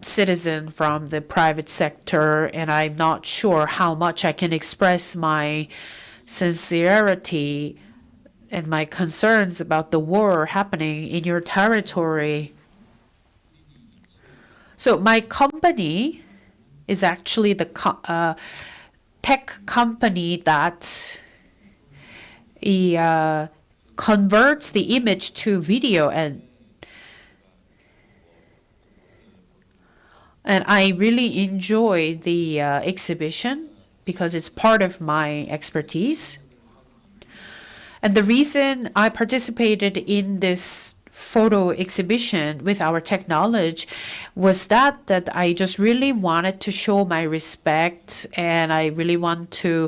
citizen from the private sector, and I'm not sure how much I can express my sincerity and my concerns about the war happening in your territory. So my company is actually the tech company that converts the image to video, and I really enjoy the exhibition because it's part of my expertise. And the reason I participated in this photo exhibition with our technology was that I just really wanted to show my respect, and I really want to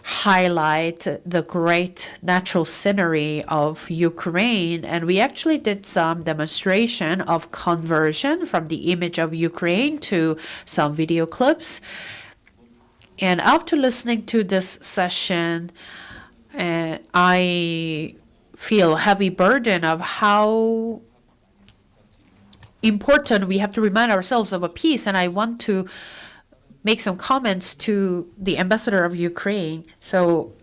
highlight the great natural scenery of Ukraine. And we actually did some demonstration of conversion from the image of Ukraine to some video clips. And after listening to this session, I feel a heavy burden of how important we have to remind ourselves of a peace. And I want to make some comments to the ambassador of Ukraine. So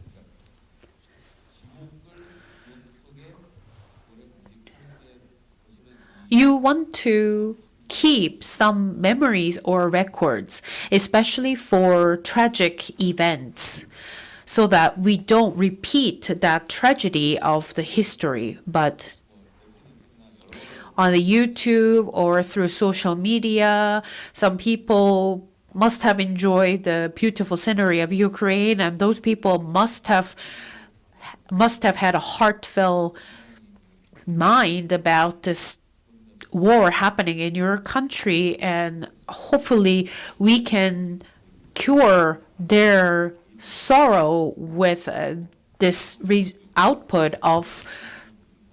you want to keep some memories or records, especially for tragic events, so that we don't repeat that tragedy of the history. But on the YouTube or through social media, some people must have enjoyed the beautiful scenery of Ukraine, and those people must have had a heartfelt mind about this war happening in your country, and hopefully we can cure their sorrow with this output of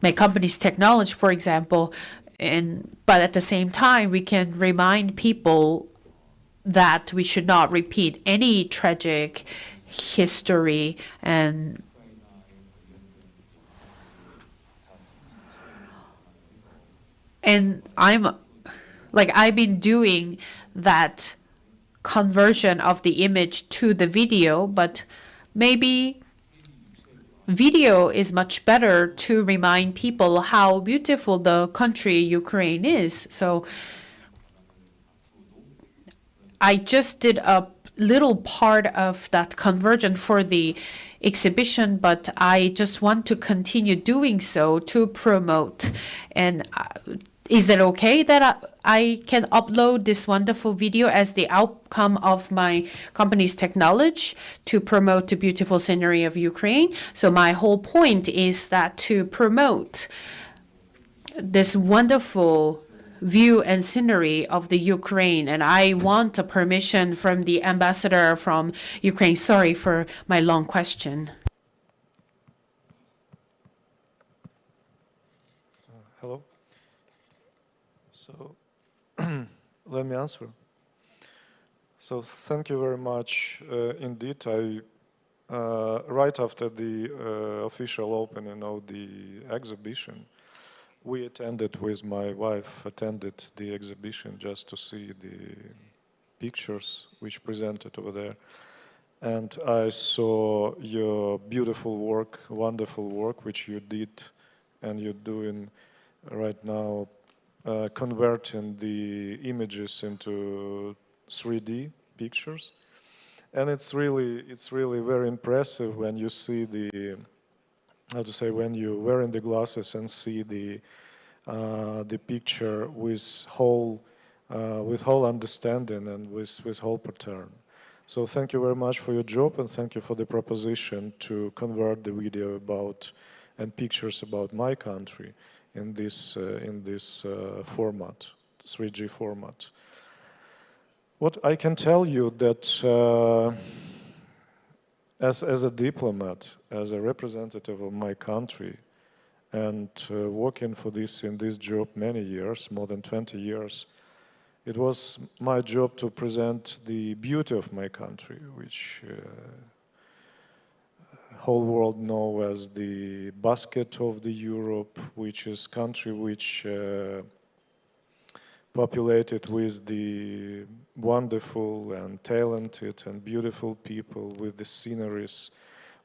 my company's technology, for example. But at the same time, we can remind people that we should not repeat any tragic history. And I've been doing that conversion of the image to the video, but maybe video is much better to remind people how beautiful the country Ukraine is. So I just did a little part of that conversion for the exhibition, but I just want to continue doing so to promote. And is it okay that I can upload this wonderful video as the outcome of my company's technology to promote the beautiful scenery of Ukraine? So my whole point is that to promote this wonderful view and scenery of the Ukraine, and I want a permission from the ambassador from Ukraine. Sorry for my long question. Hello. So let me answer. So thank you very much. Indeed, right after the official opening of the exhibition, we attended with my wife, attended the exhibition just to see the pictures which presented over there. And I saw your beautiful work, wonderful work, which you did and you're doing right now, converting the images into 3D pictures. And it's really very impressive when you see the, when you're wearing the glasses and see the picture with whole understanding and with whole pattern. So thank you very much for your job, and thank you for the proposition to convert the video about and pictures about my country in this format. 3G format. What I can tell you that as a diplomat, as a representative of my country, and working for this in this job many years, more than 20 years, it was my job to present the beauty of my country, which whole world know as the basket of the Europe, which is country which populated with the wonderful and talented and beautiful people, with the sceneries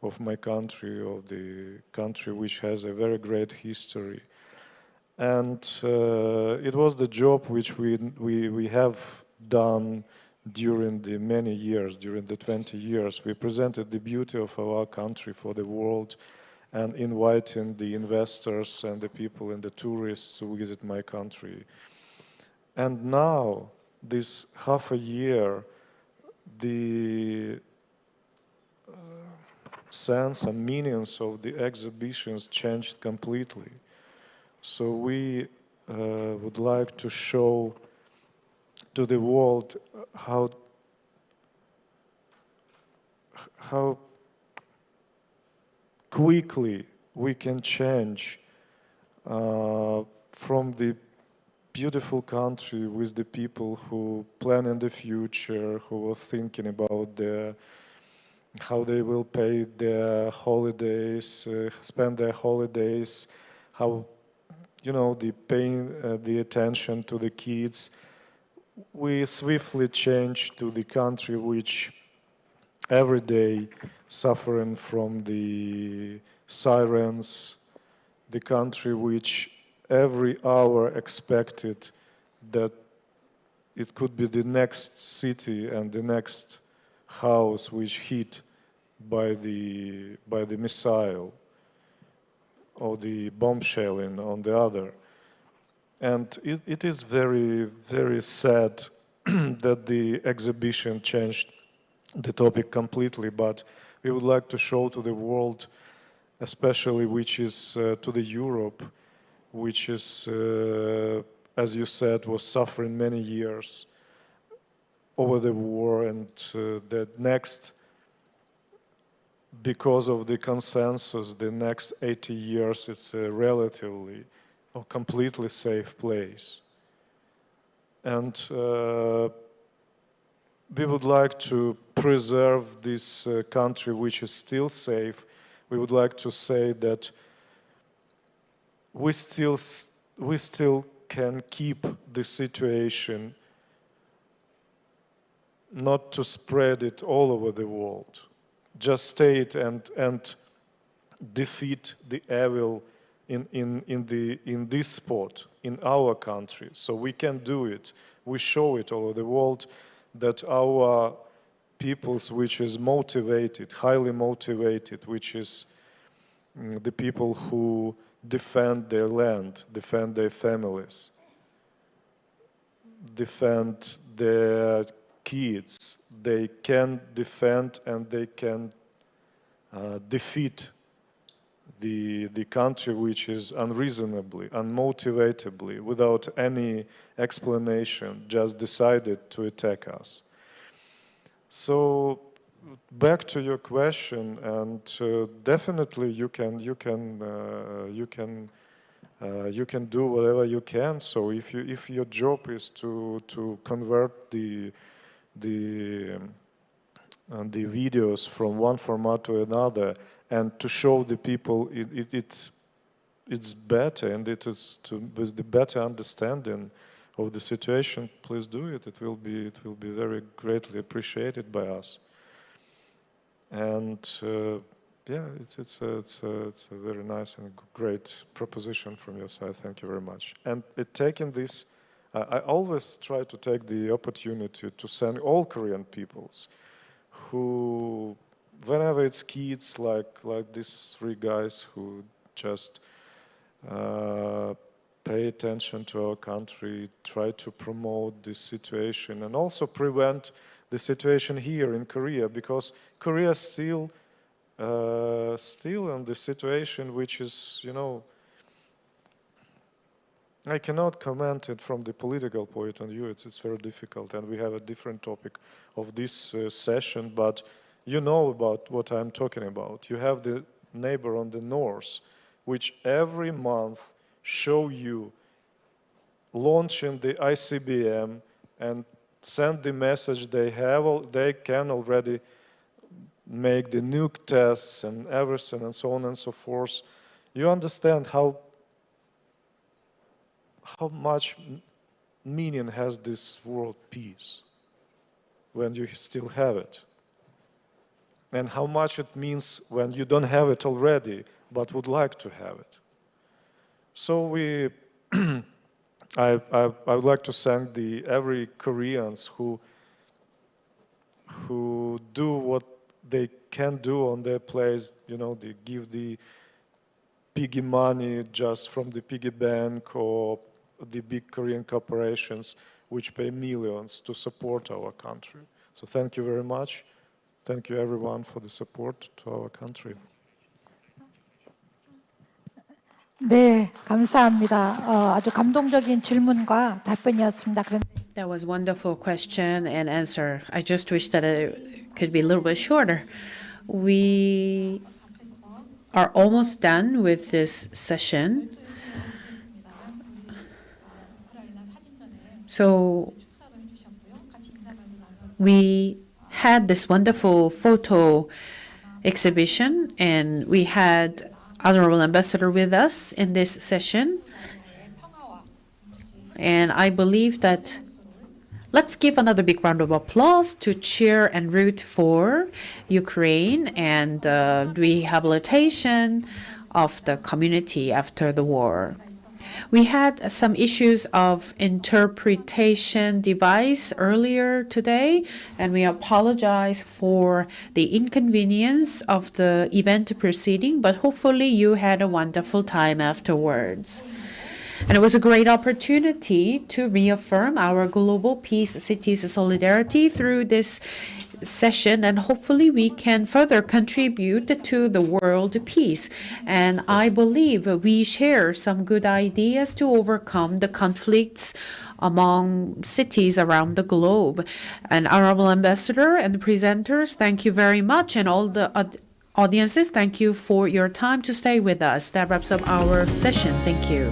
of my country, of the country which has a very great history. And it was the job which we have done during the many years, during the 20 years. We presented the beauty of our country for the world and inviting the investors and the people and the tourists to visit my country. And now, this half a year, the sense and meanings of the exhibitions changed completely. So we would like to show to the world how quickly we can change from the beautiful country with the people who plan in the future, who are thinking about how they will pay their holidays, spend their holidays, how, you know, they paying the attention to the kids. We swiftly change to the country which every day suffering from the sirens, the country which every hour expected that it could be the next city and the next house which hit by the missile or the bomb shelling on the other. And it is very, very sad that the exhibition changed the topic completely, but we would like to show to the world, especially which is to the Europe, which is, as you said, was suffering many years over the war, and that next, because of the consensus, the next 80 years it's a relatively or completely safe place. And we would like to preserve this country which is still safe. We would like to say that we still can keep the situation, not to spread it all over the world. Just stay it and defeat the evil in this spot, in our country. So we can do it. We show it all over the world that our peoples, which is motivated, highly motivated, which is the people who defend their land, defend their families, defend their kids, they can defend and they can defeat the country which is unreasonably, unmotivatedly, without any explanation, just decided to attack us. So back to your question, and definitely you can do whatever you can. So if your job is to convert the videos from one format to another and to show the people it's better and it is with the better understanding of the situation, please do it. It will be very greatly appreciated by us. And yeah, it's a very nice and great proposition from your side. Thank you very much. And taking this, I always try to take the opportunity to send all Korean peoples who, whenever it's kids like these three guys who just pay attention to our country, try to promote this situation and also prevent the situation here in Korea, because Korea is still in the situation which is, you know, I cannot comment it from the political point of view. It's very difficult, and we have a different topic of this session, but you know about what I'm talking about. You have the neighbor on the north, which every month show you launching the ICBM and send the message they can already make the nuke tests and everything and so on and so forth. You understand how much meaning has this world peace when you still have it, and how much it means when you don't have it already but would like to have it. So I would like to thank every Koreans who do what they can do on their place. You know, they give the piggy money just from the piggy bank, or the big Korean corporations which pay millions to support our country. So thank you very much. Thank you everyone for the support to our country. 네, 감사합니다. 아주 감동적인 질문과 답변이었습니다. 그런데 That was wonderful question and answer. I just wish that it could be a little bit shorter. We are almost done with this session. So we had this wonderful photo exhibition, and we had Honorable Ambassador with us in this session. And I believe that let's give another big round of applause to cheer and root for Ukraine and rehabilitation of the community after the war. We had some issues of interpretation device earlier today, and we apologize for the inconvenience of the event proceeding, but hopefully you had a wonderful time afterwards. And it was a great opportunity to reaffirm our global peace cities solidarity through this session, and hopefully we can further contribute to the world peace. And I believe we share some good ideas to overcome the conflicts among cities around the globe. And Honorable Ambassador and the presenters, thank you very much, and all the audiences, thank you for your time to stay with us. That wraps up our session. Thank you.